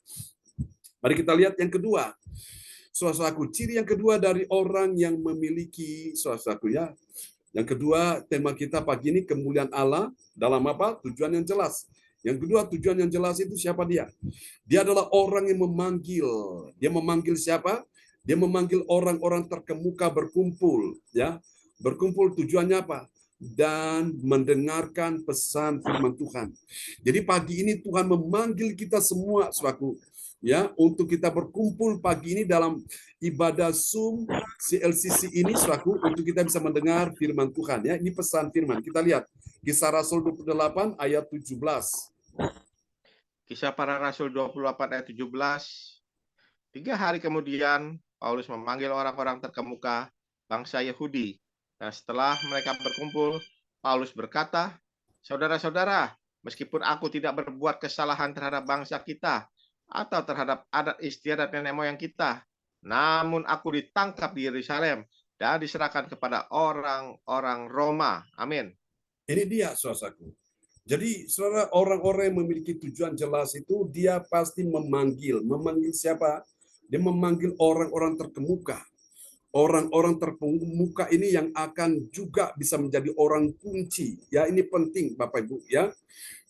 Mari kita lihat yang kedua. Saudaraku, ciri yang kedua dari orang yang memiliki, saudaraku ya. Yang kedua, tema kita pagi ini kemuliaan Allah dalam apa? Tujuan yang jelas. Yang kedua, tujuan yang jelas itu siapa dia? Dia adalah orang yang memanggil. Dia memanggil siapa? Dia memanggil orang-orang terkemuka berkumpul, ya. Berkumpul tujuannya apa? Dan mendengarkan pesan firman Tuhan. Jadi pagi ini Tuhan memanggil kita semua, saudaraku, ya, untuk kita berkumpul pagi ini dalam ibadah Zoom CLCC ini, saudaraku, untuk kita bisa mendengar firman Tuhan, ya. Ini pesan firman. Kita lihat Kisah Rasul 28 ayat 17. Kisah Para Rasul 28 ayat 17. 3 hari kemudian, Paulus memanggil orang-orang terkemuka bangsa Yahudi. Dan setelah mereka berkumpul, Paulus berkata, "Saudara-saudara, meskipun aku tidak berbuat kesalahan terhadap bangsa kita atau terhadap adat istiadat nenek moyang kita, namun aku ditangkap di Yerusalem dan diserahkan kepada orang-orang Roma." Amin. Ini dia, saudaraku. Jadi, saudara, orang-orang yang memiliki tujuan jelas itu dia pasti memanggil. Memanggil siapa? Dia memanggil orang-orang terkemuka. Orang-orang terkemuka ini yang akan juga bisa menjadi orang kunci. Ya, ini penting Bapak Ibu, ya.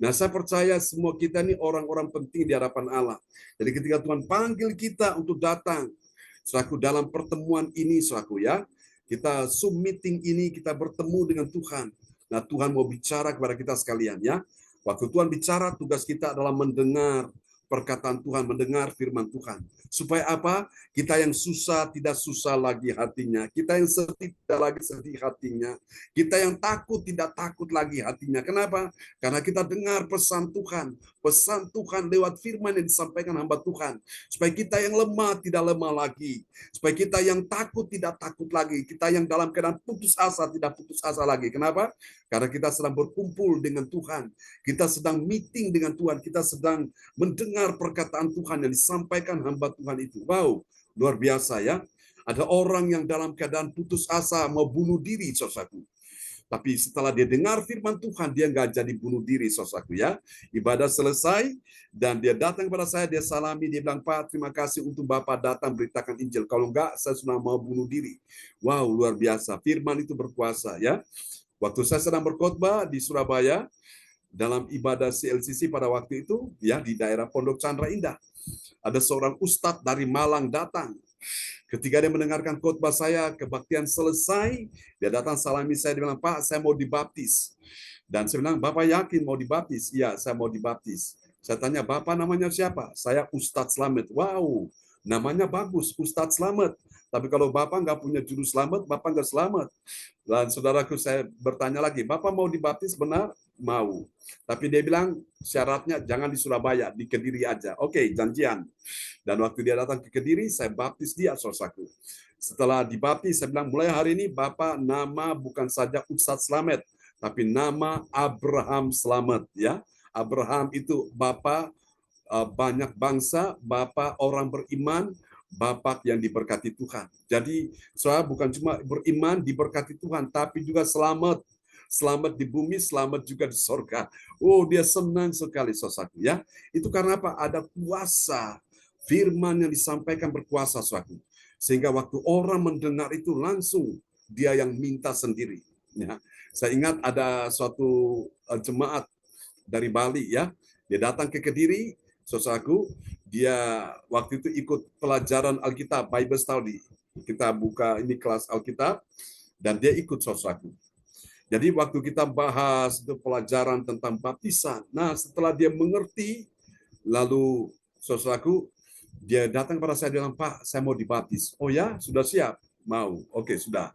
Nah, saya percaya semua kita ini orang-orang penting di hadapan Allah. Jadi ketika Tuhan panggil kita untuk datang, saudaraku, dalam pertemuan ini, saudaraku, ya, kita Zoom meeting ini kita bertemu dengan Tuhan. Nah, Tuhan mau bicara kepada kita sekalian, ya. Waktu Tuhan bicara, tugas kita adalah mendengar perkataan Tuhan, mendengar firman Tuhan. Supaya apa? Kita yang susah tidak susah lagi hatinya. Kita yang sedih tidak lagi sedih hatinya. Kita yang takut tidak takut lagi hatinya. Kenapa? Karena kita dengar pesan Tuhan. Pesan Tuhan lewat firman yang disampaikan hamba Tuhan. Supaya kita yang lemah tidak lemah lagi. Supaya kita yang takut tidak takut lagi. Kita yang dalam keadaan putus asa tidak putus asa lagi. Kenapa? Karena kita sedang berkumpul dengan Tuhan. Kita sedang meeting dengan Tuhan. Kita sedang mendengar perkataan Tuhan yang disampaikan hamba Tuhan itu. Wow, luar biasa, ya. Ada orang yang dalam keadaan putus asa mau bunuh diri, saudaraku. Tapi setelah dia dengar firman Tuhan, dia nggak jadi bunuh diri, saudaraku, ya. Ibadah selesai, dan dia datang kepada saya, dia salami, dia bilang, "Pak, terima kasih untuk Bapak datang beritakan Injil. Kalau enggak, saya sudah mau bunuh diri." Wow, luar biasa. Firman itu berkuasa, ya. Waktu saya sedang berkhotbah di Surabaya, dalam ibadah CLCC pada waktu itu, ya, di daerah Pondok Chandra Indah, ada seorang ustadz dari Malang datang. Ketika dia mendengarkan khotbah saya, kebaktian selesai, dia datang salami saya, dia bilang, "Pak, saya mau dibaptis." Dan saya bilang, "Bapak yakin mau dibaptis?" "Iya, saya mau dibaptis." Saya tanya, "Bapak namanya siapa?" "Saya Ustadz Slamet." "Wow, namanya bagus, Ustadz Slamet. Tapi kalau Bapak nggak punya juru selamat, Bapak nggak selamat." Dan saudaraku, saya bertanya lagi, "Bapak mau dibaptis?" "Benar?" "Mau." Tapi dia bilang, "Syaratnya jangan di Surabaya, di Kediri aja." Oke, janjian. Dan waktu dia datang ke Kediri, saya baptis dia, saudaraku. Setelah dibaptis, saya bilang, "Mulai hari ini Bapak nama bukan saja Ustadz Slamet, tapi nama Abraham Slamet." Ya, Abraham itu Bapak banyak bangsa, Bapak orang beriman, Bapak yang diberkati Tuhan. Jadi, saya bukan cuma beriman, diberkati Tuhan, tapi juga selamat. Selamat di bumi, selamat juga di sorga. Oh, dia senang sekali, saudaraku, ya. Itu karena apa? Ada kuasa. Firman yang disampaikan berkuasa, saudaraku. Sehingga waktu orang mendengar itu, langsung dia yang minta sendiri. Ya. Saya ingat ada suatu jemaat dari Bali, ya. Dia datang ke Kediri, saudaraku, dia waktu itu ikut pelajaran Alkitab, Bible Study. Kita buka ini kelas Alkitab, dan dia ikut, saudaraku. Jadi waktu kita bahas itu pelajaran tentang baptisan, nah setelah dia mengerti, lalu saudaraku, dia datang kepada saya, dia bilang, "Pak, saya mau dibaptis." "Oh ya, sudah siap?" "Mau." "Oke, sudah."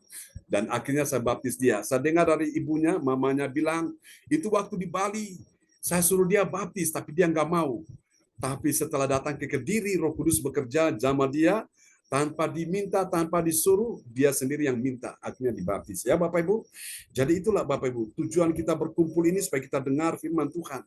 Dan akhirnya saya baptis dia. Saya dengar dari ibunya, mamanya bilang, itu waktu di Bali, saya suruh dia baptis, tapi dia nggak mau. Tapi setelah datang ke Kediri, Roh Kudus bekerja jamah dia, tanpa diminta, tanpa disuruh, dia sendiri yang minta, akhirnya dibaptis. Ya Bapak Ibu, jadi itulah Bapak Ibu, tujuan kita berkumpul ini supaya kita dengar firman Tuhan.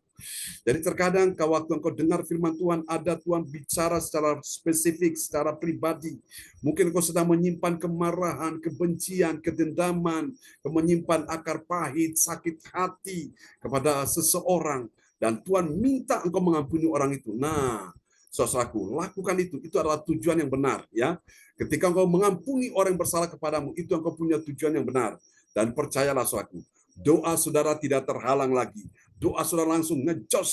Jadi terkadang waktu engkau dengar firman Tuhan, ada Tuhan bicara secara spesifik, secara pribadi. Mungkin engkau sedang menyimpan kemarahan, kebencian, kedendaman, menyimpan akar pahit, sakit hati kepada seseorang, dan Tuhan minta engkau mengampuni orang itu. Nah, saudaraku, lakukan itu. Itu adalah tujuan yang benar, ya. Ketika engkau mengampuni orang yang bersalah kepadamu, itu engkau punya tujuan yang benar. Dan percayalah, saudaraku, doa saudara tidak terhalang lagi. Doa saudara langsung ngejos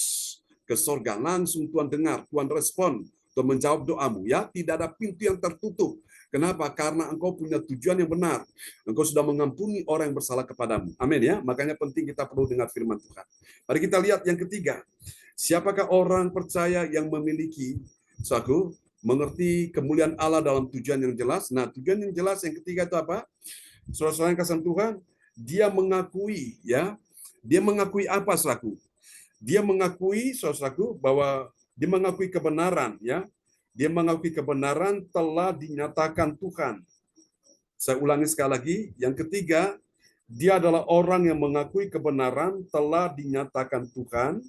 ke sorga. Langsung Tuhan dengar, Tuhan respon, Tuhan menjawab doamu. Ya, tidak ada pintu yang tertutup. Kenapa? Karena engkau punya tujuan yang benar. Engkau sudah mengampuni orang yang bersalah kepadamu. Amin ya. Makanya penting kita perlu dengar firman Tuhan. Mari kita lihat yang ketiga. Siapakah orang percaya yang memiliki mengerti kemuliaan Allah dalam tujuan yang jelas? Nah, tujuan yang jelas yang ketiga itu apa? Saudara-saudara yang kasih Tuhan, dia mengakui ya. Dia mengakui apa, saudaraku? Dia mengakui, saudaraku, bahwa dia mengakui kebenaran ya. Dia mengakui kebenaran telah dinyatakan Tuhan. Saya ulangi sekali lagi, yang ketiga, dia adalah orang yang mengakui kebenaran telah dinyatakan Tuhan.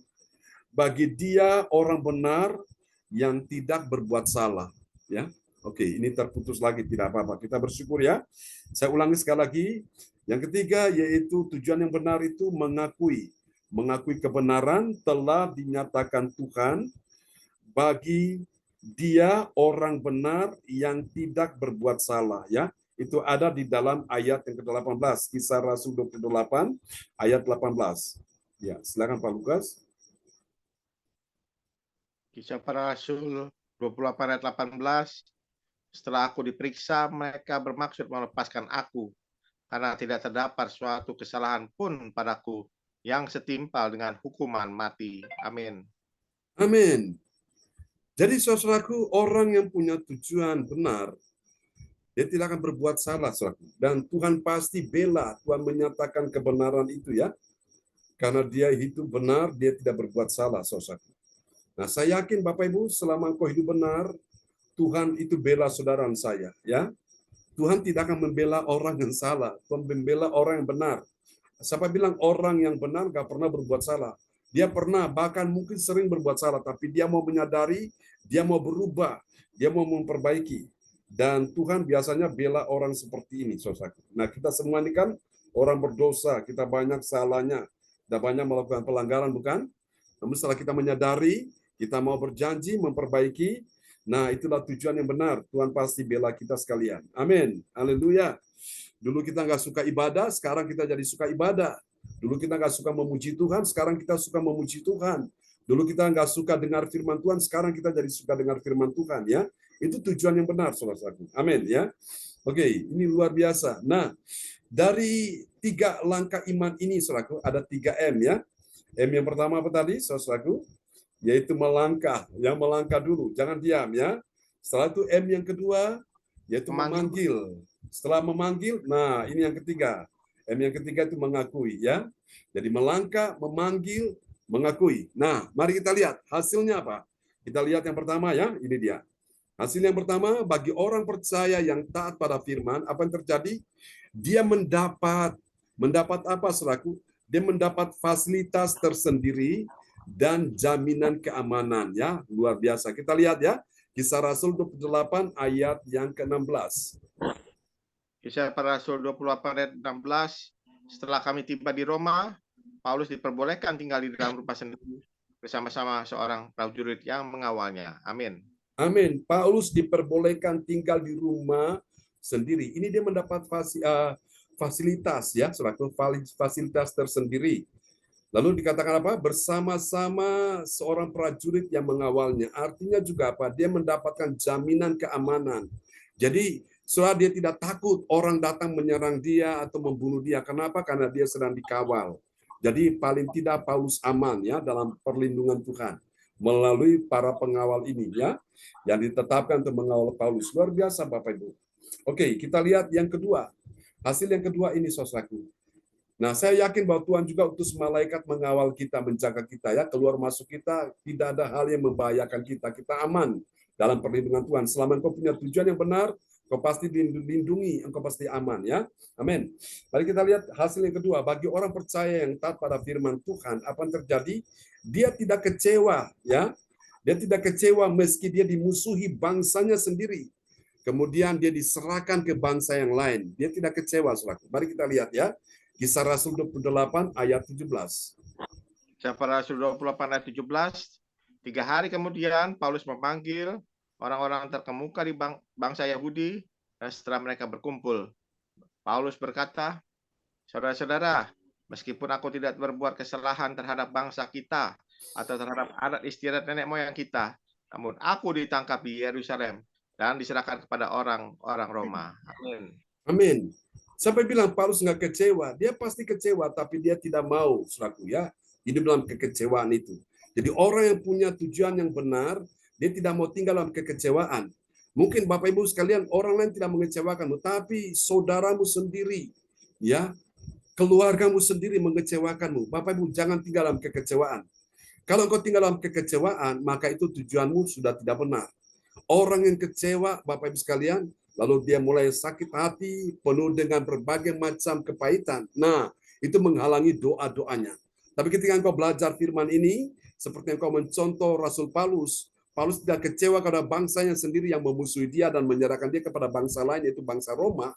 Bagi dia orang benar yang tidak berbuat salah. Ya, oke, ini terputus lagi, tidak apa-apa. Kita bersyukur ya. Saya ulangi sekali lagi. Yang ketiga yaitu tujuan yang benar itu mengakui kebenaran telah dinyatakan Tuhan. Bagi dia orang benar yang tidak berbuat salah. Ya, itu ada di dalam ayat yang ke-18, Kisah Rasul 28 ayat 18. Ya, silakan Pak Lukas. Kisah Para Rasul 28 ayat 18. Setelah aku diperiksa, mereka bermaksud melepaskan aku, karena tidak terdapat suatu kesalahan pun padaku yang setimpal dengan hukuman mati. Amin. Amin. Jadi saudaraku, orang yang punya tujuan benar, dia tidak akan berbuat salah, saudaraku. Dan Tuhan pasti bela, Tuhan menyatakan kebenaran itu ya. Karena dia hidup benar, dia tidak berbuat salah, saudaraku. Nah, saya yakin Bapak Ibu, selama engkau hidup benar, Tuhan itu bela saudara saya, ya. Tuhan tidak akan membela orang yang salah, Tuhan membela orang yang benar. Siapa bilang orang yang benar gak pernah berbuat salah? Dia pernah, bahkan mungkin sering berbuat salah, tapi dia mau menyadari, dia mau berubah, dia mau memperbaiki. Dan Tuhan biasanya bela orang seperti ini, saudaraku. Nah, kita semua ini kan orang berdosa, kita banyak salahnya, kita banyak melakukan pelanggaran, bukan? Namun setelah kita menyadari, kita mau berjanji, memperbaiki, nah itulah tujuan yang benar. Tuhan pasti bela kita sekalian. Amin. Haleluya. Dulu kita nggak suka ibadah, sekarang kita jadi suka ibadah. Dulu kita nggak suka memuji Tuhan, sekarang kita suka memuji Tuhan. Dulu kita nggak suka dengar firman Tuhan, sekarang kita jadi suka dengar firman Tuhan. Ya, itu tujuan yang benar, saudaraku. Amin. Ya. Oke, ini luar biasa. Nah, dari 3 langkah iman ini, saudaraku, ada 3 M ya. M yang pertama apa tadi, saudaraku? Yaitu melangkah. Yang melangkah dulu, jangan diam ya. Setelah itu M yang kedua, yaitu memanggil. Setelah memanggil, nah ini yang ketiga. M yang ketiga itu mengakui ya. Jadi melangkah, memanggil, mengakui. Nah, mari kita lihat hasilnya apa. Kita lihat yang pertama ya, ini dia. Hasil yang pertama, bagi orang percaya yang taat pada firman, apa yang terjadi? Dia mendapat apa, saudaraku? Dia mendapat fasilitas tersendiri dan jaminan keamanan ya, luar biasa. Kita lihat ya, Kisah Rasul 28 ayat yang ke-16. Kisah Para Rasul 28 ayat 16. Setelah kami tiba di Roma, Paulus diperbolehkan tinggal di dalam rumah sendiri bersama-sama seorang prajurit yang mengawalnya. Amin. Amin. Paulus diperbolehkan tinggal di rumah sendiri. Ini dia mendapat fasilitas ya, suatu fasilitas tersendiri. Lalu dikatakan apa? Bersama-sama seorang prajurit yang mengawalnya. Artinya juga apa? Dia mendapatkan jaminan keamanan. Jadi, setelah dia tidak takut orang datang menyerang dia atau membunuh dia. Kenapa? Karena dia sedang dikawal. Jadi, paling tidak Paulus aman ya dalam perlindungan Tuhan melalui para pengawal ini ya, yang ditetapkan untuk mengawal Paulus. Luar biasa Bapak Ibu. Oke, kita lihat yang kedua. Hasil yang kedua ini, saudaraku. Nah, saya yakin bahwa Tuhan juga utus malaikat mengawal kita, menjaga kita ya, keluar masuk kita, tidak ada hal yang membahayakan kita. Kita aman dalam perlindungan Tuhan. Selama engkau punya tujuan yang benar, engkau pasti dilindungi, engkau pasti aman ya. Amin. Mari kita lihat hasil yang kedua. Bagi orang percaya yang taat pada firman Tuhan, apa yang terjadi? Dia tidak kecewa ya. Dia tidak kecewa meski dia dimusuhi bangsanya sendiri. Kemudian dia diserahkan ke bangsa yang lain. Dia tidak kecewa, saudara. Mari kita lihat ya. Kisah Rasul 28 ayat 17. Kisah Para Rasul 28 ayat 17. 3 hari kemudian Paulus memanggil orang-orang terkemuka di bangsa Yahudi, dan setelah mereka berkumpul, Paulus berkata, "Saudara-saudara, Meskipun aku tidak berbuat kesalahan terhadap bangsa kita atau terhadap adat istiadat nenek moyang kita, namun aku ditangkap di Yerusalem dan diserahkan kepada orang-orang Roma. Amin. Amin. Sampai bilang Paulus nggak kecewa, dia pasti kecewa, tapi dia tidak mau, saudaraku ya, hidup dalam kekecewaan itu. Jadi orang yang punya tujuan yang benar, dia tidak mau tinggal dalam kekecewaan. Mungkin Bapak Ibu sekalian, orang lain tidak mengecewakanmu, tapi saudaramu sendiri, ya, keluargamu sendiri mengecewakanmu. Bapak Ibu jangan tinggal dalam kekecewaan. Kalau engkau tinggal dalam kekecewaan, maka itu tujuanmu sudah tidak benar. Orang yang kecewa, Bapak Ibu sekalian, lalu dia mulai sakit hati, penuh dengan berbagai macam kepahitan. Nah, itu menghalangi doa-doanya. Tapi ketika engkau belajar firman ini, seperti engkau mencontoh Rasul Paulus, Paulus tidak kecewa karena bangsanya sendiri yang memusuhi dia dan menyerahkan dia kepada bangsa lain, yaitu bangsa Roma.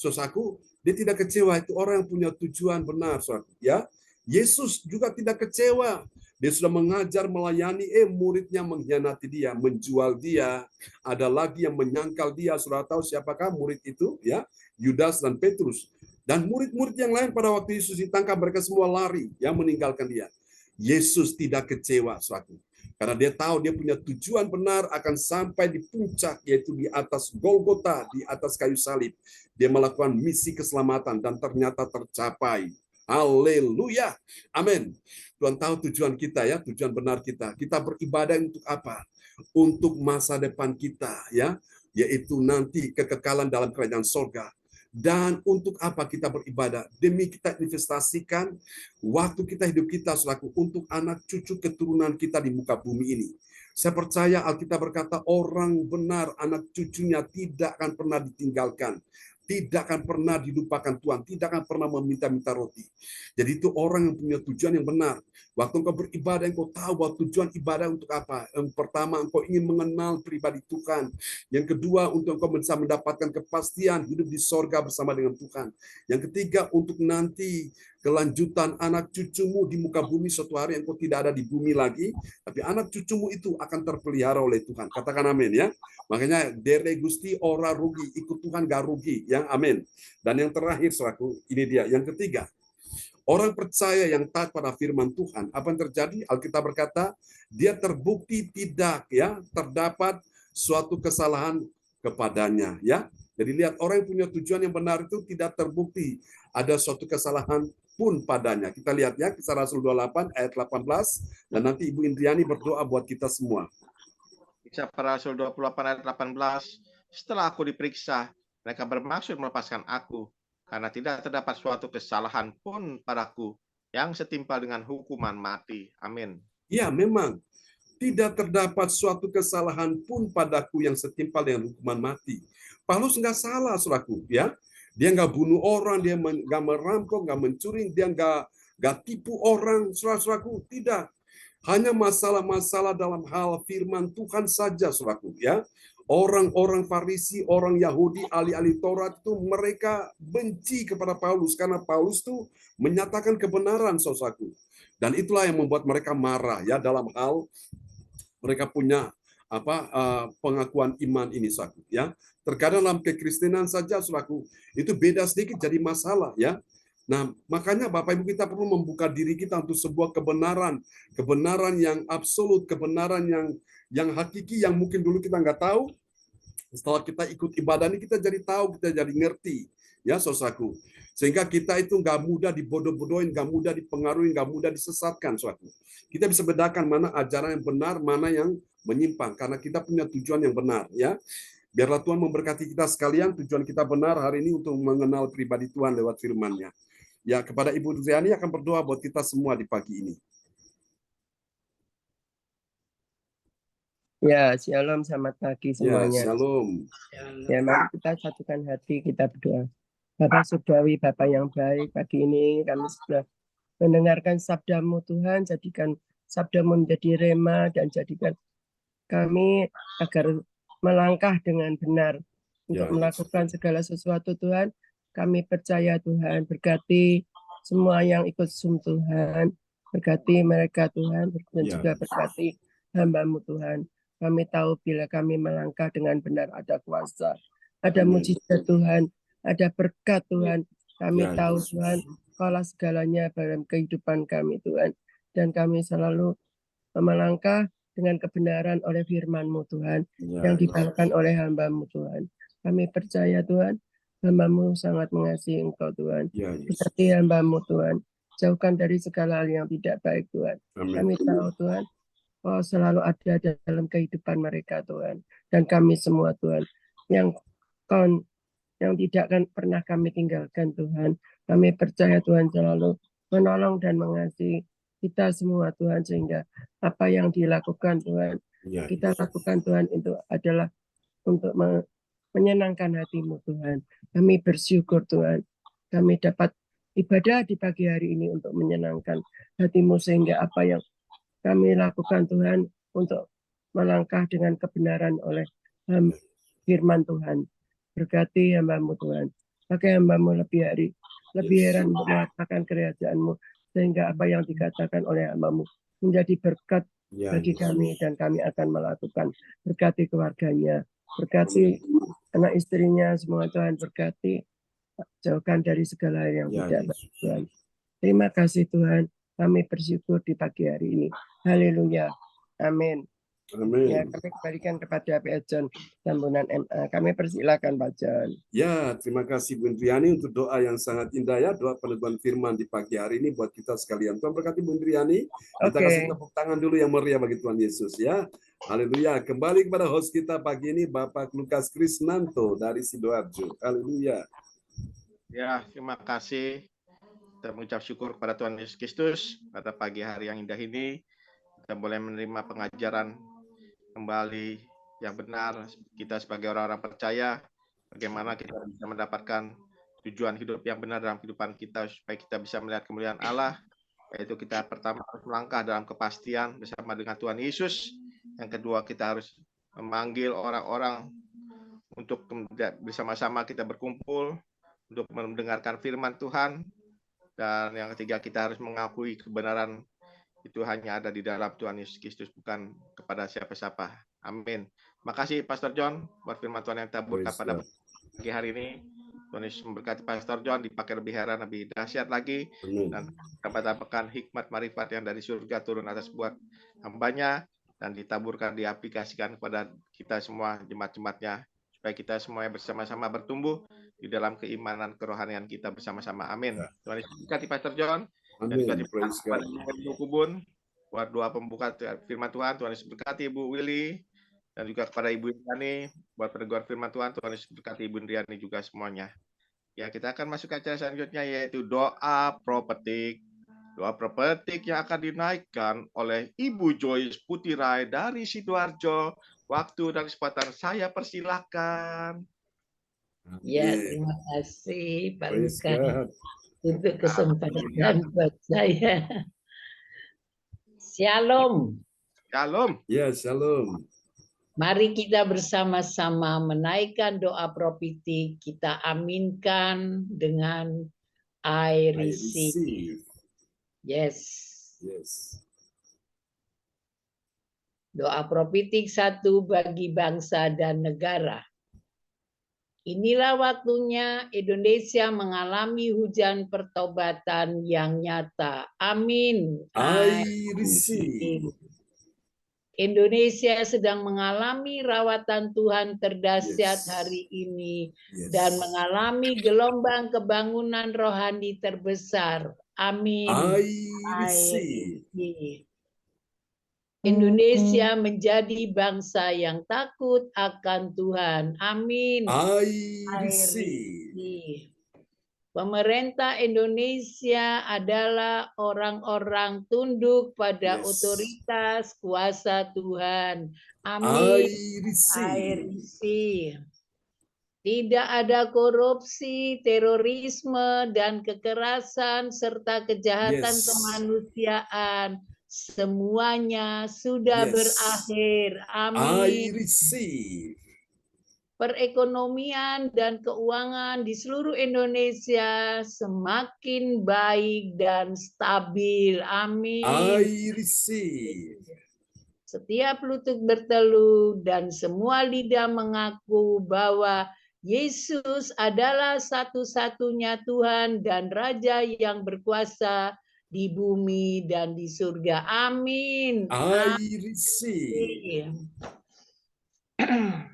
Saudaraku, dia tidak kecewa, itu orang yang punya tujuan benar, saudaraku. Ya, Yesus juga tidak kecewa. Dia sudah mengajar, melayani, muridnya mengkhianati dia, menjual dia. Ada lagi yang menyangkal dia. Sudah tahu siapakah murid itu? Ya, Yudas dan Petrus. Dan murid-murid yang lain pada waktu Yesus ditangkap, mereka semua lari, ya, meninggalkan dia. Yesus tidak kecewa, saudaraku. Karena dia tahu dia punya tujuan benar akan sampai di puncak, yaitu di atas Golgota, di atas kayu salib. Dia melakukan misi keselamatan dan ternyata tercapai. Haleluya. Amin. Tuhan tahu tujuan kita ya, tujuan benar kita. Kita beribadah untuk apa? Untuk masa depan kita ya, yaitu nanti kekekalan dalam kerajaan surga. Dan untuk apa kita beribadah? Demi kita investasikan waktu kita, hidup kita selaku untuk anak cucu keturunan kita di muka bumi ini. Saya percaya Alkitab berkata orang benar, anak cucunya tidak akan pernah ditinggalkan. Tidak akan pernah dilupakan Tuhan, tidak akan pernah meminta-minta roti. Jadi itu orang yang punya tujuan yang benar. Waktu engkau beribadah, engkau tahu bahwa tujuan ibadah untuk apa. Yang pertama, engkau ingin mengenal pribadi Tuhan. Yang kedua, untuk engkau bisa mendapatkan kepastian hidup di sorga bersama dengan Tuhan. Yang ketiga, untuk nanti kelanjutan anak cucumu di muka bumi, suatu hari engkau tidak ada di bumi lagi, tapi anak cucumu itu akan terpelihara oleh Tuhan. Katakan amin ya. Makanya dere gusti ora rugi, ikut Tuhan gak rugi ya, amin. Dan yang terakhir selaku ini dia, yang ketiga, orang percaya yang taat pada firman Tuhan, apa yang terjadi? Alkitab berkata, dia terbukti tidak ya terdapat suatu kesalahan kepadanya ya. Jadi lihat, orang yang punya tujuan yang benar itu tidak terbukti ada suatu kesalahan pun padanya. Kita lihat ya, Kisah Rasul 28 ayat 18, dan nanti Ibu Indriani berdoa buat kita semua. Kisah Para Rasul 28 ayat 18, setelah aku diperiksa, mereka bermaksud melepaskan aku, karena tidak terdapat suatu kesalahan pun padaku yang setimpal dengan hukuman mati. Amin. Ya, memang tidak terdapat suatu kesalahan pun padaku yang setimpal dengan hukuman mati. Paulus nggak salah, saudaraku, ya. Dia nggak bunuh orang, dia nggak merampok, nggak mencuri, dia nggak tipu orang, saudaraku, tidak. Hanya masalah-masalah dalam hal firman Tuhan saja, saudaraku, ya. Orang-orang Farisi, orang Yahudi, ahli-ahli Taurat itu mereka benci kepada Paulus karena Paulus itu menyatakan kebenaran, saudaraku. Dan itulah yang membuat mereka marah ya dalam hal mereka punya pengakuan iman ini, saudaraku, ya. Terkadang dalam kekristenan saja, saudaraku, itu beda sedikit jadi masalah ya. Nah, makanya Bapak Ibu kita perlu membuka diri kita untuk sebuah kebenaran yang absolut, kebenaran yang hakiki, yang mungkin dulu kita nggak tahu. Setelah kita ikut ibadah ini kita jadi tahu, kita jadi ngerti, ya saudaraku. Sehingga kita itu nggak mudah dibodoh-bodohin, nggak mudah dipengaruhi, nggak mudah disesatkan, saudaraku. Kita bisa bedakan mana ajaran yang benar, mana yang menyimpang, karena kita punya tujuan yang benar, ya. Biarlah Tuhan memberkati kita sekalian. Tujuan kita benar hari ini untuk mengenal pribadi Tuhan lewat firman-Nya. Ya, kepada Ibu Driani akan berdoa buat kita semua di pagi ini. Ya, shalom, selamat pagi semuanya. Ya, shalom. Ya, mari kita satukan hati, kita berdoa. Bapak Surgawi, Bapak yang baik, pagi ini kami sudah mendengarkan sabda-Mu Tuhan, jadikan sabda-Mu menjadi rema dan jadikan kami agar melangkah dengan benar untuk melakukan segala sesuatu Tuhan. Kami percaya Tuhan, berkati semua yang ikut Zoom Tuhan, berkati mereka Tuhan, dan juga berkati hamba-Mu Tuhan. Kami tahu bila kami melangkah dengan benar ada kuasa, ada mujizat Tuhan, ada berkat Tuhan, Kami Ya, tahu Yesus. Tuhan, Kaulah segalanya dalam kehidupan kami Tuhan. Dan kami selalu melangkah dengan kebenaran oleh firman-Mu Tuhan, Ya, yang Yesus. dibawakan oleh hamba-Mu Tuhan. Kami percaya Tuhan, hamba-Mu sangat mengasihi Engkau Tuhan. Ya, Yesus. Berkati hamba-Mu Tuhan, jauhkan dari segala hal yang tidak baik Tuhan. Amin. Kami tahu Tuhan, Kau selalu ada dalam kehidupan mereka Tuhan. Dan kami semua Tuhan, yang Kau yang tidak akan pernah kami tinggalkan Tuhan. Kami percaya Tuhan selalu menolong dan mengasihi kita semua Tuhan, sehingga apa yang dilakukan Tuhan, Ya, kita Yesus. lakukan Tuhan itu adalah untuk menyenangkan hati-Mu Tuhan. Kami bersyukur Tuhan, kami dapat ibadah di pagi hari ini untuk menyenangkan hati-Mu, sehingga apa yang kami lakukan Tuhan untuk melangkah dengan kebenaran oleh firman Tuhan. Berkati hamba-Mu Tuhan. Pakai hamba-Mu lebih heran untuk mengatakan kerajaan-Mu, sehingga apa yang dikatakan oleh hamba-Mu menjadi berkat Ya, bagi Yesus. kami, dan kami akan melakukan. Berkati keluarganya, berkati anak istrinya semua Tuhan, berkati, jauhkan dari segala hal yang Ya, tidak baik Yesus. Tuhan. Terima kasih Tuhan, kami bersyukur di pagi hari ini. Haleluya. Amin. Ya, Amin. kami kembalikan kepada Pak John Tambunan MA. Kami persilakan Pak John. Ya, terima kasih Bu Indriani untuk doa yang sangat indah ya, doa peneguhan firman di pagi hari ini buat kita sekalian. Tuhan berkati Bu Indriani. Kita Oke. kasih tepuk tangan dulu yang meriah bagi Tuhan Yesus ya. Haleluya. Kembali kepada host kita pagi ini, Bapak Lukas Krisnanto dari Sidoarjo. Haleluya. Ya, terima kasih. Kita mengucap syukur kepada Tuhan Yesus Kristus pada pagi hari yang indah ini. Kita boleh menerima pengajaran kembali yang benar, kita sebagai orang-orang percaya, bagaimana kita bisa mendapatkan tujuan hidup yang benar dalam kehidupan kita, supaya kita bisa melihat kemuliaan Allah, yaitu kita pertama harus melangkah dalam kepastian bersama dengan Tuhan Yesus. Yang kedua, kita harus memanggil orang-orang untuk bersama-sama kita berkumpul untuk mendengarkan firman Tuhan. Dan yang ketiga, kita harus mengakui kebenaran itu hanya ada di dalam Tuhan Yesus Kristus, bukan kepada siapa-siapa. Amin. Makasih Pastor John buat firman Tuhan yang taburkan pada pagi hari ini. Tuhan Yesus memberkati Pastor John, dipakai lebih heran, lebih dahsyat lagi. Amin. Dan dapat hikmat marifat yang dari surga turun atas buat hambanya, dan ditaburkan, diaplikasikan kepada kita semua, jemaat-jemaatnya, supaya kita semuanya bersama-sama bertumbuh di dalam keimanan kerohanian kita bersama-sama. Amin. Tuhan Yesus memberkati Pastor John. Dan juga kepada Ibu Kubun buat doa pembuka firman Tuhan. Tuhan Yesus berkati Ibu Willy, dan juga kepada Ibu Indriani buat peneguhan firman Tuhan. Tuhan Yesus berkati Ibu Indriani juga semuanya. Ya, kita akan masuk ke acara selanjutnya, yaitu doa prophetik. Doa prophetik yang akan dinaikkan oleh Ibu Joyce Putirai dari Sidoarjo. Waktu dan kesempatan saya persilahkan. Ya, terima kasih Pak Praise Lukas God. untuk kesempatan buat saya. Shalom. Shalom. Ya, shalom. Mari kita bersama-sama menaikkan doa prophetik. Kita aminkan dengan I I receive. receive. Yes. Yes. Doa prophetik 1 bagi bangsa dan negara. Inilah waktunya Indonesia mengalami hujan pertobatan yang nyata. Amin. I receive. Indonesia sedang mengalami rawatan Tuhan terdahsyat Yes. hari ini Yes. dan mengalami gelombang kebangunan rohani terbesar. Amin. I receive. Indonesia menjadi bangsa yang takut akan Tuhan. Amin. I receive. Pemerintah Indonesia adalah orang-orang tunduk pada Yes. otoritas kuasa Tuhan. I Amin. receive. Tidak ada korupsi, terorisme, dan kekerasan, serta kejahatan Yes. kemanusiaan. Semuanya sudah Yes. berakhir. I Amin. receive. Perekonomian dan keuangan di seluruh Indonesia semakin baik dan stabil. Amin. I receive. Setiap lutut berteluh dan semua lidah mengaku bahwa Yesus adalah satu-satunya Tuhan dan Raja yang berkuasa di bumi dan di surga. Amin. I receive. Amin.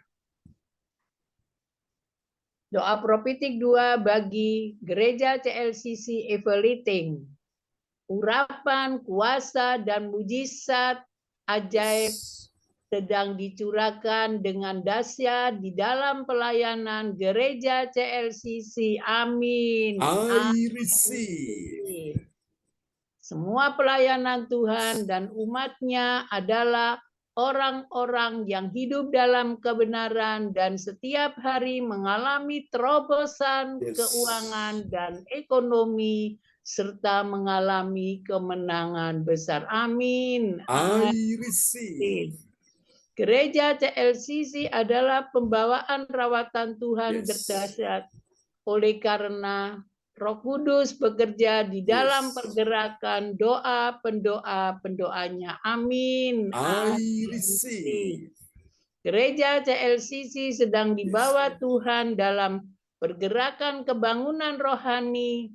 Doa profetik 2 bagi Gereja CLCC Everything. Urapan, kuasa, dan mujizat ajaib sedang dicurahkan dengan dahsyat di dalam pelayanan Gereja CLCC. Amin. I receive. Semua pelayanan Tuhan dan umat-Nya adalah orang-orang yang hidup dalam kebenaran dan setiap hari mengalami terobosan keuangan dan ekonomi serta mengalami kemenangan besar. Amin. I receive. Gereja CLCC adalah pembawaan rawatan Tuhan berdasar oleh karena Roh Kudus bekerja di dalam pergerakan doa pendoa-pendoanya. Amin. I receive. Gereja CLCC sedang dibawa Tuhan dalam pergerakan kebangunan rohani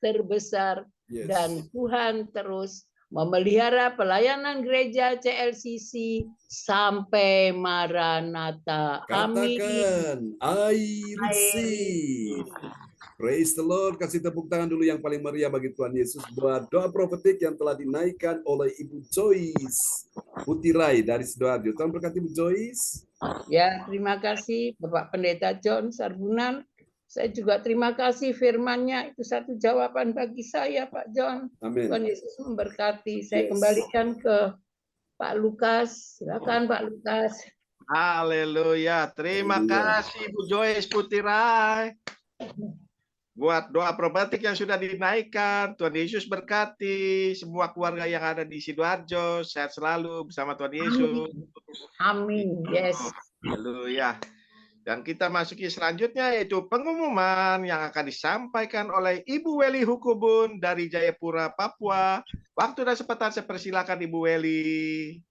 terbesar dan Tuhan terus memelihara pelayanan gereja CLCC sampai Maranatha. Amin. Katakan, I receive. Praise the Lord. Kasih tepuk tangan dulu yang paling meriah bagi Tuhan Yesus buat doa profetik yang telah dinaikkan oleh Ibu Joyce Putirai dari Sidoarjo. Tuhan berkati Ibu Joyce. Ya, terima kasih Bapak Pendeta John Sarbunan. Saya juga terima kasih firman-Nya, itu satu jawaban bagi saya, Pak John. Amin. Tuhan Yesus memberkati. Saya kembalikan ke Pak Lukas. Silakan Pak Lukas. Haleluya. Terima kasih Bu Joyce Putirai buat doa profetik yang sudah dinaikkan. Tuhan Yesus berkati semua keluarga yang ada di Sidoarjo. Sehat selalu bersama Tuhan Yesus. Amin. Yes. Haleluya. Dan kita masuki selanjutnya yaitu pengumuman yang akan disampaikan oleh Ibu Weli Hukubun dari Jayapura, Papua. Waktu dan kesempatan saya persilakan Ibu Weli.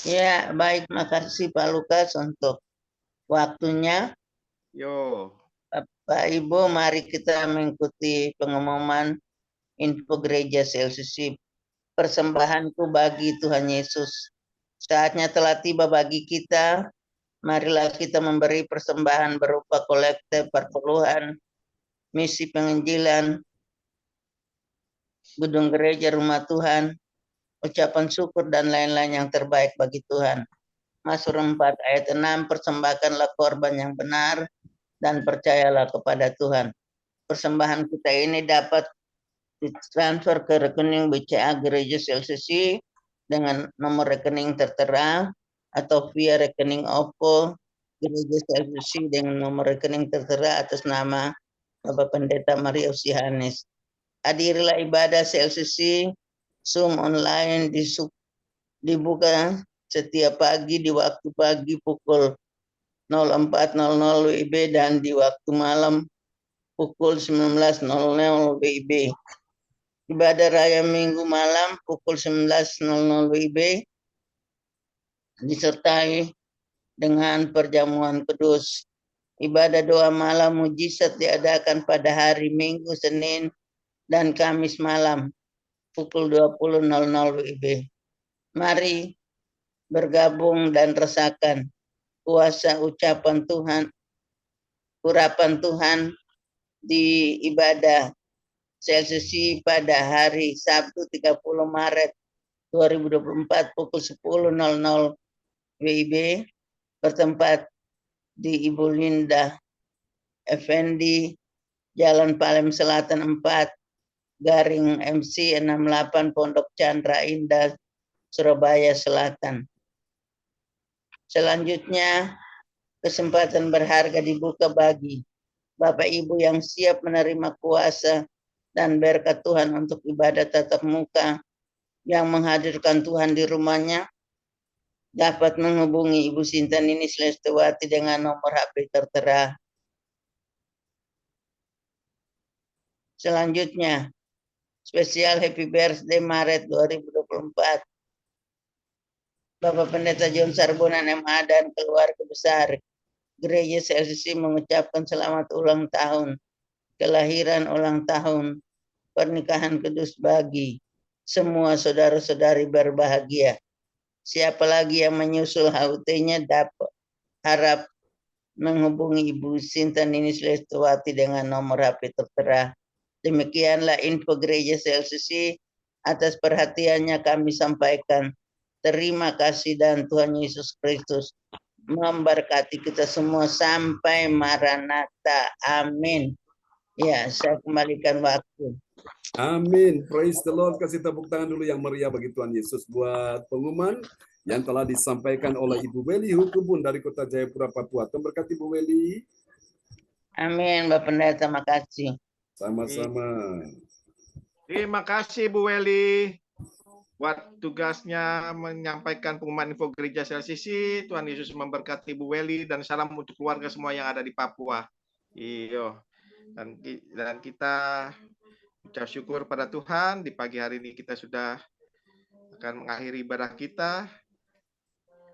Ya, baik. Makasih Pak Lukas untuk waktunya. Yo. Bapak Ibu, mari kita mengikuti pengumuman info gereja CLCC. Persembahanku bagi Tuhan Yesus. Saatnya telah tiba bagi kita. Marilah kita memberi persembahan berupa kolekte perpuluhan, misi penginjilan, gedung gereja rumah Tuhan, ucapan syukur dan lain-lain yang terbaik bagi Tuhan. Mazmur 4 ayat 6, persembahkanlah korban yang benar dan percayalah kepada Tuhan. Persembahan kita ini dapat ditransfer ke rekening BCA Gereja CLCC dengan nomor rekening tertera atau via rekening OPPO Gereja CLCC dengan nomor rekening tertera atas nama Bapak Pendeta Marius Yohanes. Hadirilah ibadah CLCC Zoom online dibuka setiap pagi di waktu pagi pukul 04.00 WIB dan di waktu malam pukul 19.00 WIB. Ibadah raya minggu malam pukul 19.00 WIB disertai dengan perjamuan kudus. Ibadah doa malam mujizat diadakan pada hari Minggu, Senin, dan Kamis malam pukul 20.00 WIB. Mari bergabung dan rasakan kuasa ucapan Tuhan, urapan Tuhan di ibadah CLCC pada hari Sabtu 30 Maret 2024 pukul 10.00 WIB bertempat di Ibu Linda Effendi, Jalan Palem Selatan 4, Garing MC 68, Pondok Chandra Indah, Surabaya Selatan. Selanjutnya, kesempatan berharga dibuka bagi Bapak Ibu yang siap menerima kuasa dan berkat Tuhan untuk ibadah tatap muka yang menghadirkan Tuhan di rumahnya, dapat menghubungi Ibu Sinta Nini Slestewati dengan nomor HP tertera. Selanjutnya, spesial Happy Birthday Maret 2024. Bapak Pendeta John Sarbunan MA dan keluarga besar Gereja CLCC mengucapkan selamat ulang tahun, kelahiran ulang tahun, pernikahan kudus bagi semua saudara-saudari berbahagia. Siapa lagi yang menyusul HUT-nya dapat harap menghubungi Ibu Sinta Ninis Lestowati dengan nomor HP tertera. Demikianlah info Gereja CLCC. Atas perhatiannya kami sampaikan. Terima kasih dan Tuhan Yesus Kristus memberkati kita semua sampai Maranatha. Amin. Ya, saya kembalikan waktu. Amin. Praise the Lord. Kasih tepuk tangan dulu yang meriah bagi Tuhan Yesus buat pengumuman yang telah disampaikan oleh Ibu Weli Hukubun dari Kota Jayapura, Papua. Tuhan berkati Ibu Weli. Amin, Bapak Pendeta, terima kasih. Sama-sama. Terima kasih Bu Weli buat tugasnya menyampaikan pengumuman info Gereja CLCC. Tuhan Yesus memberkati Bu Weli dan salam untuk keluarga semua yang ada di Papua. Iyo. Dan kita ucap syukur pada Tuhan, di pagi hari ini kita sudah akan mengakhiri ibadah kita.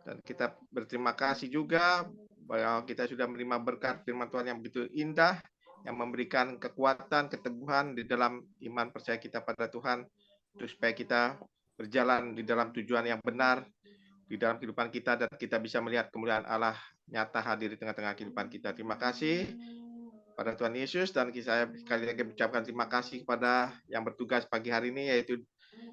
Dan kita berterima kasih juga bahwa kita sudah menerima berkat firman Tuhan yang begitu indah, yang memberikan kekuatan, keteguhan di dalam iman percaya kita pada Tuhan, untuk supaya kita berjalan di dalam tujuan yang benar, di dalam kehidupan kita, dan kita bisa melihat kemuliaan Allah nyata hadir di tengah-tengah kehidupan kita. Terima kasih pada Tuhan Yesus, dan saya sekali lagi mengucapkan terima kasih kepada yang bertugas pagi hari ini, yaitu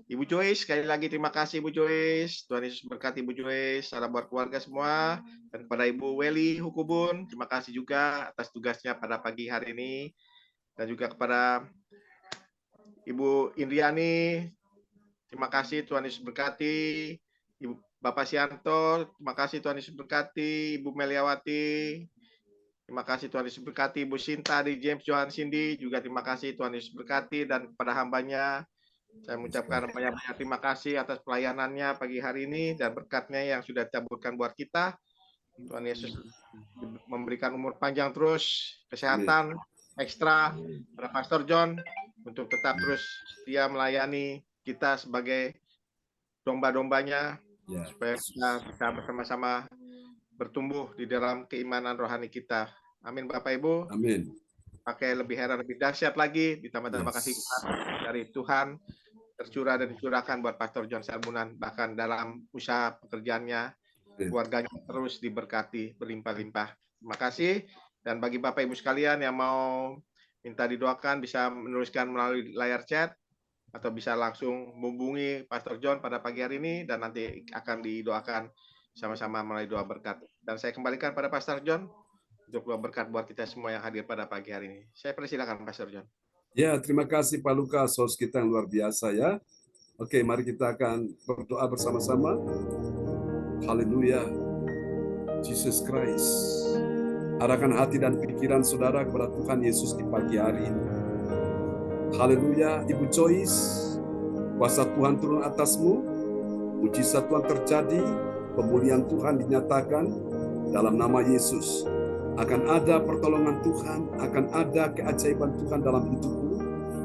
Ibu Joyce. Sekali lagi terima kasih Ibu Joyce. Tuhan Yesus berkati Ibu Joyce. Salam buat keluarga semua. Dan kepada Ibu Weli Hukubun, terima kasih juga atas tugasnya pada pagi hari ini. Dan juga kepada Ibu Indriani, terima kasih, Tuhan Yesus berkati. Ibu Bapak Sianto, terima kasih, Tuhan Yesus berkati. Ibu Meliawati, terima kasih, Tuhan Yesus berkati. Ibu Sinta di James Johan Cindy, juga terima kasih, Tuhan Yesus berkati. Dan kepada hambanya, saya mengucapkan banyak-banyak terima kasih atas pelayanannya pagi hari ini dan berkatnya yang sudah ditaburkan buat kita. Tuhan Yesus memberikan umur panjang terus, kesehatan ekstra pada Pastor John untuk tetap terus setia melayani kita sebagai domba-dombanya, supaya kita bisa bersama-sama bertumbuh di dalam keimanan rohani kita. Amin Bapak Ibu. Amin. Pakai lebih heran, lebih dahsyat lagi, ditambah kasih dari Tuhan tercurah dan dicurahkan buat Pastor John Sarbunan, bahkan dalam usaha pekerjaannya, keluarganya terus diberkati berlimpah-limpah. Terima kasih. Dan bagi Bapak Ibu sekalian yang mau minta didoakan, bisa menuliskan melalui layar chat atau bisa langsung menghubungi Pastor John pada pagi hari ini, dan nanti akan didoakan sama-sama melalui doa berkat. Dan saya kembalikan pada Pastor John untuk doa berkat buat kita semua yang hadir pada pagi hari ini. Saya persilakan Pastor John. Ya, terima kasih Pak Lukas, host kita yang luar biasa ya. Oke, mari kita akan berdoa bersama-sama. Haleluya. Jesus Christ. Arahkan hati dan pikiran saudara kepada Tuhan Yesus di pagi hari ini. Haleluya. Ibu Joyce, kuasa Tuhan turun atasmu, mujizat Tuhan terjadi, pemulihan Tuhan dinyatakan dalam nama Yesus. Akan ada pertolongan Tuhan, akan ada keajaiban Tuhan dalam hidupmu.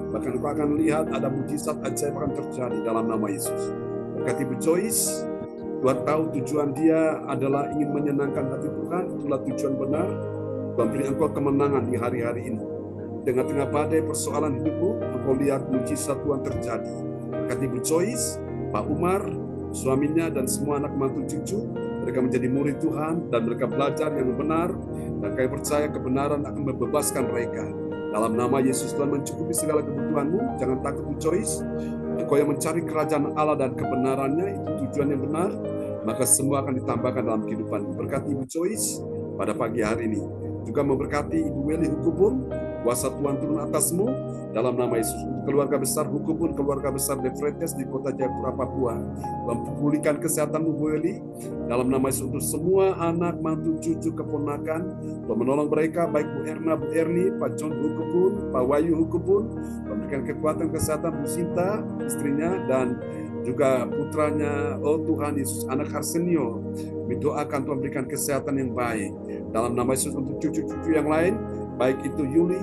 Bahkan kau akan lihat ada mujizat ajaib akan terjadi dalam nama Yesus. Berkati Ibu Joyce, Tuhan tahu tujuan dia adalah ingin menyenangkan hati Tuhan, itulah tujuan benar. Tuhan beri engkau kemenangan di hari-hari ini. Tengah-tengah badai persoalan hidupmu, engkau lihat mujizat Tuhan terjadi. Berkati Ibu Joyce, Pak Umar, suaminya dan semua anak mantu cucu, mereka menjadi murid Tuhan dan mereka belajar yang benar, dan kami percaya kebenaran akan membebaskan mereka. Dalam nama Yesus, Tuhan mencukupi segala kebutuhanmu. Jangan takut Ibu Joyce. Engkau yang mencari kerajaan Allah dan kebenarannya, itu tujuan yang benar, maka semua akan ditambahkan dalam kehidupanmu. Berkati Ibu Joyce pada pagi hari ini. Juga memberkati Ibu Weli Hukubun, kuasa Tuhan turun atasmu dalam nama Yesus. Keluarga besar Hukubun, keluarga besar De Freitas di Kota Jayapura, Papua, memulihkan kesehatanmu Bu Weli dalam nama Yesus. Untuk semua anak, mantu, cucu, keponakan, Tuhan menolong mereka, baik Bu Erna, Bu Erni, Pak John Hukubun, Pak Wahyu Hukubun, memberikan kekuatan kesehatan Bu Sinta, istrinya, dan juga putranya, oh Tuhan Yesus, anak Arsenio, didoakan Tuhan berikan kesehatan yang baik dalam nama Yesus. Untuk cucu-cucu yang lain, baik itu Yuli,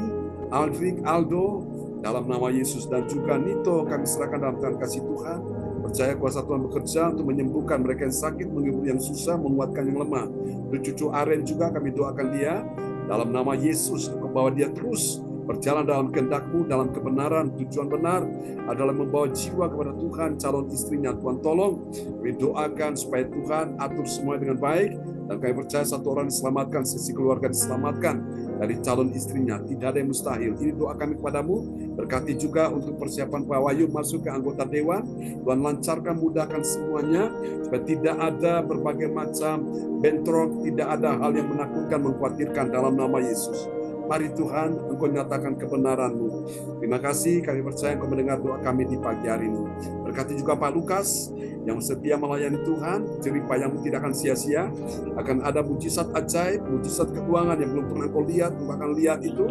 Aldrik, Aldo, dalam nama Yesus, dan juga Nito, kami serahkan dalam tangan kasih Tuhan. percaya kuasa Tuhan bekerja untuk menyembuhkan mereka yang sakit, menghibur yang susah, menguatkan yang lemah. Untuk cucu Aren juga kami doakan dia dalam nama Yesus, bahwa dia terus berjalan dalam kehendak-Mu, dalam kebenaran. Tujuan benar adalah membawa jiwa kepada Tuhan, calon istrinya. Tuhan tolong, kami doakan supaya Tuhan atur semua dengan baik, dan kami percaya satu orang diselamatkan, sisi keluarga diselamatkan dari calon istrinya. Tidak ada yang mustahil. Ini doa kami kepadamu. Berkati juga untuk persiapan Pak Wahyu masuk ke anggota dewan. Tuhan lancarkan, mudahkan semuanya, supaya tidak ada berbagai macam bentrok, tidak ada hal yang menakutkan, mengkhawatirkan, dalam nama Yesus. Mari Tuhan, Engkau nyatakan kebenaran-Mu. Terima kasih, kami percaya Engkau mendengar doa kami di pagi hari ini. Berkati juga Pak Lukas, yang setia melayani Tuhan, jerih payahmu tidak akan sia-sia. Akan ada mujizat ajaib, mujizat keuangan yang belum pernah kau lihat, Engkau akan lihat itu.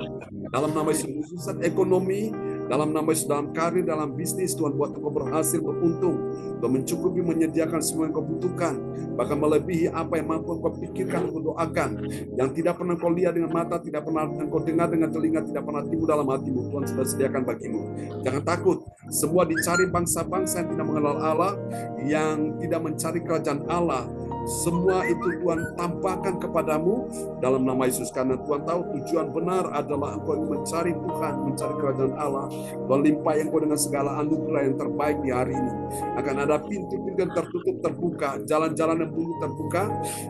Dalam nama Yesus, mujizat ekonomi, dalam nama Yesus, dalam karir, dalam bisnis, Tuhan buat engkau berhasil, beruntung. Tuhan mencukupi, menyediakan semua yang kau butuhkan, bahkan melebihi apa yang mampu engkau pikirkan, engkau doakan. Yang tidak pernah kau lihat dengan mata, tidak pernah engkau dengar dengan telinga, tidak pernah timbul dalam hatimu, Tuhan sudah sediakan bagimu. Jangan takut, semua dicari bangsa-bangsa yang tidak mengenal Allah, yang tidak mencari kerajaan Allah. Semua itu Tuhan tampakkan kepadamu dalam nama Yesus, karena Tuhan tahu tujuan benar adalah engkau mencari Tuhan, mencari kerajaan Allah. Tuhan limpahi engkau dengan segala anugerah yang terbaik di hari ini. Akan ada pintu-pintu yang tertutup terbuka, jalan-jalan yang bunyi terbuka,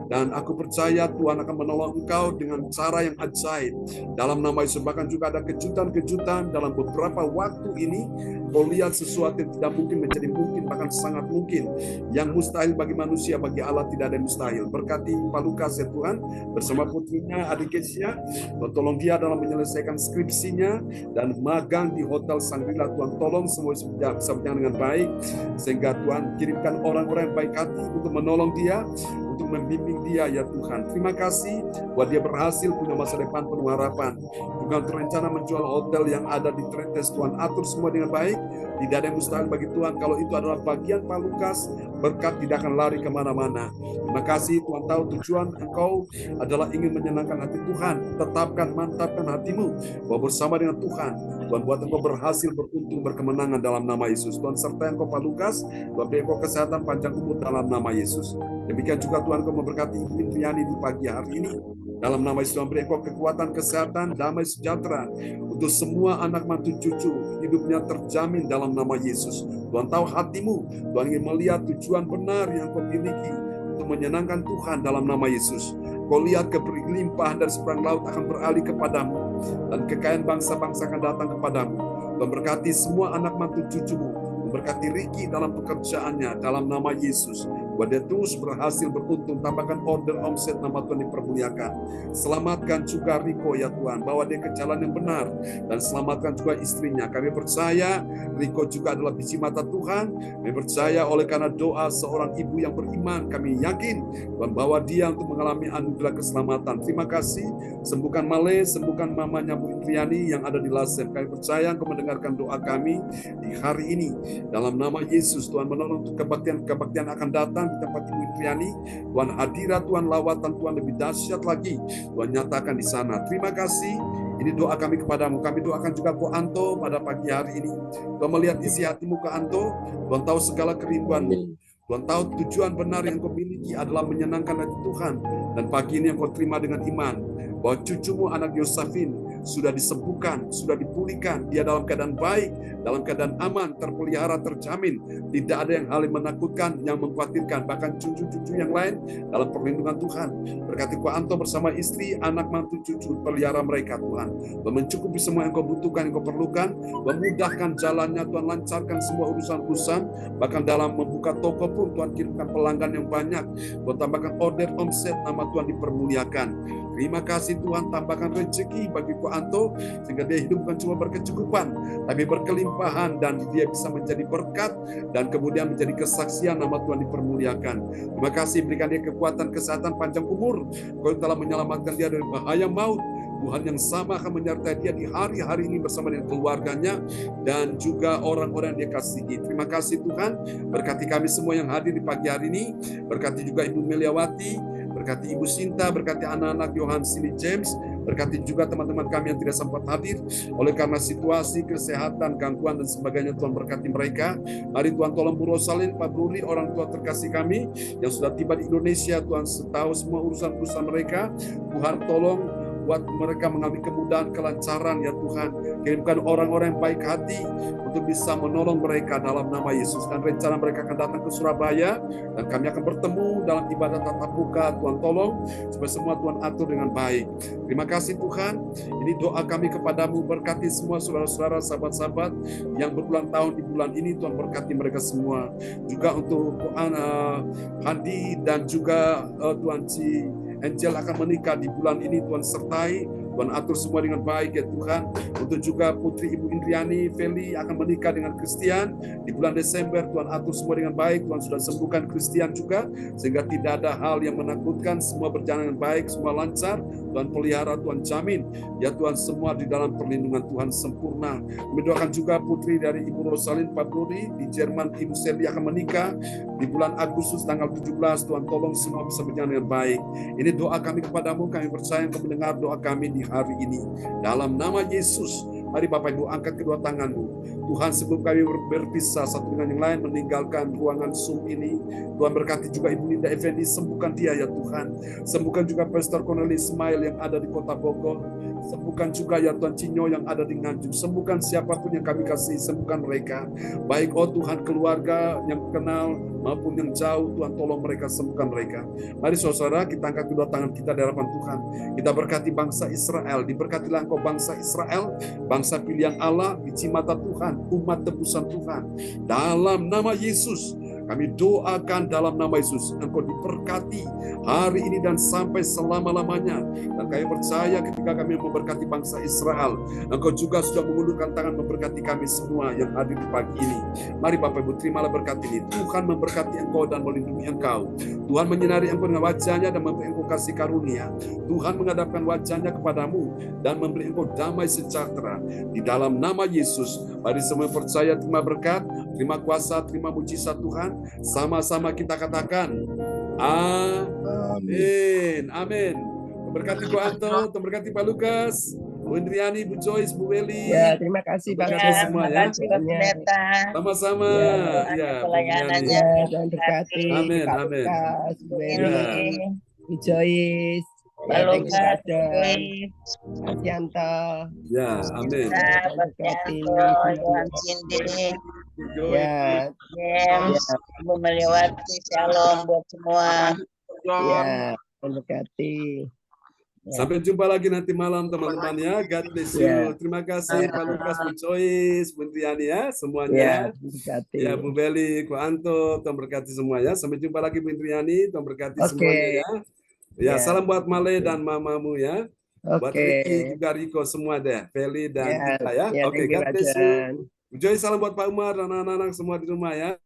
dan aku percaya Tuhan akan menolong engkau dengan cara yang ajaib dalam nama Yesus. Bahkan juga ada kejutan-kejutan dalam beberapa waktu ini. Kau lihat sesuatu yang tidak mungkin menjadi mungkin, bahkan sangat mungkin. Yang mustahil bagi manusia, bagi Allah tidak ada yang mustahil. Berkati Pak Lukas ya Tuhan, bersama putrinya adik Kesia. Tolong dia dalam menyelesaikan skripsinya dan magang di Hotel Shangri-La. Tuhan tolong semua bisa berjalan dengan baik, sehingga Tuhan kirimkan orang-orang yang baik hati untuk menolong dia, untuk membimbing dia ya Tuhan. Terima kasih buat dia berhasil punya masa depan penuh harapan. Juga untuk rencana menjual hotel yang ada di Trentes, Tuhan atur semua dengan baik. Tidak ada yang mustahil bagi Tuhan. Kalau itu adalah bagian Pak Lukas, berkat tidak akan lari kemana-mana. Terima kasih, Tuhan tahu tujuan engkau adalah ingin menyenangkan hati Tuhan. Tetapkan, mantapkan hatimu bahwa bersama dengan Tuhan, Tuhan buat engkau berhasil, beruntung, berkemenangan dalam nama Yesus. Tuhan sertai engkau Pak Lukas, Tuhan beri engkau kesehatan panjang umur dalam nama Yesus. Demikian juga Tuhan engkau memberkati Ibu Indriani di pagi hari ini. Dalam nama Yesus, Tuhan beri engkau kekuatan, kesehatan, damai sejahtera untuk semua anak mantu cucu, hidupnya terjamin dalam nama Yesus. Tuhan tahu hatimu, Tuhan ingin melihat tujuan benar yang kau miliki untuk menyenangkan Tuhan dalam nama Yesus. Kau lihat keberlimpahan dari seberang laut akan beralih kepadamu, dan kekayaan bangsa-bangsa akan datang kepadamu. Tuhan berkati semua anak mantu cucumu, berkati Ricky dalam pekerjaannya dalam nama Yesus. Buat dia terus berhasil, beruntung, tambahkan order omset, nama Tuhan dipermuliakan. Selamatkan juga Riko ya Tuhan, bawa dia ke jalan yang benar, dan selamatkan juga istrinya. Kami percaya Riko juga adalah biji mata Tuhan. Kami percaya oleh karena doa seorang ibu yang beriman, kami yakin membawa dia untuk mengalami anugerah keselamatan. Terima kasih, sembuhkan Male, sembuhkan mamanya Bu Indriani yang ada di Lasem. Kami percaya Engkau mendengarkan doa kami di hari ini. Dalam nama Yesus, Tuhan menolong untuk kebaktian akan datang di tempat Ibu Indriani. Tuhan hadirat, Tuhan lawatan, Tuhan lebih dahsyat lagi Tuhan nyatakan di sana. Terima kasih. Ini doa kami kepadamu. Kami doakan juga Ko Anto pada pagi hari ini. Tuhan melihat isi hatimu Ko Anto. Tuhan tahu segala kerinduanmu. Tuhan tahu tujuan benar yang kau miliki adalah menyenangkan hati Tuhan. Dan pagi ini yang kau terima dengan iman bahwa cucumu anak Yosafin sudah disembuhkan, sudah dipulihkan, dia dalam keadaan baik, dalam keadaan aman, terpelihara, terjamin. Tidak ada yang hal yang menakutkan, yang mengkhawatirkan, bahkan cucu-cucu yang lain dalam perlindungan Tuhan. Berkati Ko Anto bersama istri, anak, mantu, cucu, pelihara mereka Tuhan. Tuhan mencukupi semua yang kau butuhkan, yang kau perlukan, memudahkan jalannya, Tuhan lancarkan semua urusan-urusan, bahkan dalam membuka toko pun Tuhan kirimkan pelanggan yang banyak. Tuhan tambahkan order omset, nama Tuhan dipermuliakan. Terima kasih Tuhan, tambahkan rezeki bagi Ko Anto, sehingga dia hidup bukan cuma berkecukupan, tapi berkelimpahan, dan dia bisa menjadi berkat, dan kemudian menjadi kesaksian, nama Tuhan dipermuliakan. Terima kasih, berikan dia kekuatan, kesehatan, panjang umur. Kau telah menyelamatkan dia dari bahaya maut. Tuhan yang sama akan menyertai dia di hari-hari ini bersama dengan keluarganya, dan juga orang-orang yang dia kasihi. Terima kasih Tuhan, berkati kami semua yang hadir di pagi hari ini, berkati juga Ibu Meliawati, Berkati Ibu Sinta, berkati anak-anak Johan Sini James, berkati juga teman-teman kami yang tidak sempat hadir oleh karena situasi, kesehatan, gangguan dan sebagainya. Tuhan berkati mereka. Mari Tuhan tolong Bu Rosalin, Pak Bruri, orang tua terkasih kami yang sudah tiba di Indonesia. Tuhan tahu semua urusan-urusan mereka. Tuhan tolong buat mereka mengalami kemudahan, kelancaran ya Tuhan. Kirimkan orang-orang yang baik hati untuk bisa menolong mereka dalam nama Yesus. Dan rencana mereka akan datang ke Surabaya dan kami akan bertemu dalam ibadah tatap muka. Tuhan tolong supaya semua Tuhan atur dengan baik. Terima kasih Tuhan. Ini doa kami kepadamu, berkati semua saudara-saudara, sahabat-sahabat yang berulang tahun di bulan ini. Tuhan berkati mereka semua. Juga untuk Handi dan juga Tuhan Ci Angel akan menikah di bulan ini. Tuhan sertai, Tuhan atur semua dengan baik ya Tuhan. Untuk juga Putri Ibu Indriani Feli akan menikah dengan Christian di bulan Desember. Tuhan atur semua dengan baik. Tuhan sudah sembuhkan Christian juga sehingga tidak ada hal yang menakutkan. Semua berjalan dengan baik, semua lancar. Tuhan pelihara, Tuhan jamin ya Tuhan, semua di dalam perlindungan Tuhan sempurna. Kami doakan juga putri dari Ibu Rosalin Pak Bruri di Jerman, Ibu Seli akan menikah di bulan Agustus tanggal 17. Tuhan tolong semua bisa berjalan dengan baik. Ini doa kami kepadamu, kami percaya Engkau mendengar doa kami di hari ini. Dalam nama Yesus, mari Bapak Ibu angkat kedua tanganmu. Tuhan, sebelum kami berpisah satu dengan yang lain meninggalkan ruangan Zoom ini, Tuhan berkati juga Ibu Linda Effendi, sembuhkan dia ya Tuhan. Sembuhkan juga Pastor Cornelis Ismail yang ada di Kota Bogor. Sembuhkan juga ya Tuhan Cinyo yang ada di Nganjuk. Sembuhkan siapapun yang kami kasih, sembuhkan mereka. Baik oh Tuhan, keluarga yang kenal maupun yang jauh, Tuhan tolong mereka, sembuhkan mereka. Mari saudara, kita angkat kedua tangan kita di hadapan Tuhan. Kita berkati bangsa Israel, diberkatilah Engkau bangsa Israel, bangsa pilihan Allah, biji mata Tuhan, umat tebusan Tuhan. Dalam nama Yesus, kami doakan dalam nama Yesus, Engkau diberkati hari ini dan sampai selama-lamanya. Dan kami percaya ketika kami memberkati bangsa Israel, Engkau juga sudah mengulurkan tangan memberkati kami semua yang hadir di pagi ini. Mari Bapak Ibu, terimalah berkat ini. Tuhan memberkati engkau dan melindungi engkau. Tuhan menyinari engkau dengan wajahnya dan memberi engkau kasih karunia. Tuhan menghadapkan wajahnya kepadamu dan memberi engkau damai sejahtera. Di dalam nama Yesus, mari semua percaya terima berkat, terima kuasa, terima mujizat Tuhan. Sama-sama kita katakan, amin. Amin. Memberkati Bu Anto, memberkati Pak Lukas, Bu Indriani, Bu Joyce, Bu Weli. Ya, terima kasih Pak. Berkati semua ya. Sama-sama. Ya, Bu Indriani. Ya, dan berkati Amin, Pak amin. Lukas, Bu Ya. Eli, Bu Joyce, Pak Lukas, Mas Yanto. Ya, amin. Berkati Tuhan Cindy, Bu Joyce. Ya, James, Bu Meliwati, shalom buat semua. ya, berkati. Sampai jumpa lagi nanti malam teman-teman ya. God bless you. Ya. Terima kasih Pak Lukas, Bu Joyce, Bu Indriani ya, Ya, semuanya. berkati. Ya, Bu Beli, Bu Anto, Tuhan berkati semua ya. Sampai jumpa lagi Bu Indriani, Tuhan berkati Oke. semuanya ya. Ya, Ya. salam buat Male dan mamamu ya. Buat Ricky Oke. juga Riko semua deh. Feli dan Ya, kita ya. ya, Oke, thank you, God bless you. Rajan. Bu Joyce, salam buat Pak Umar dan anak-anak semua di rumah ya.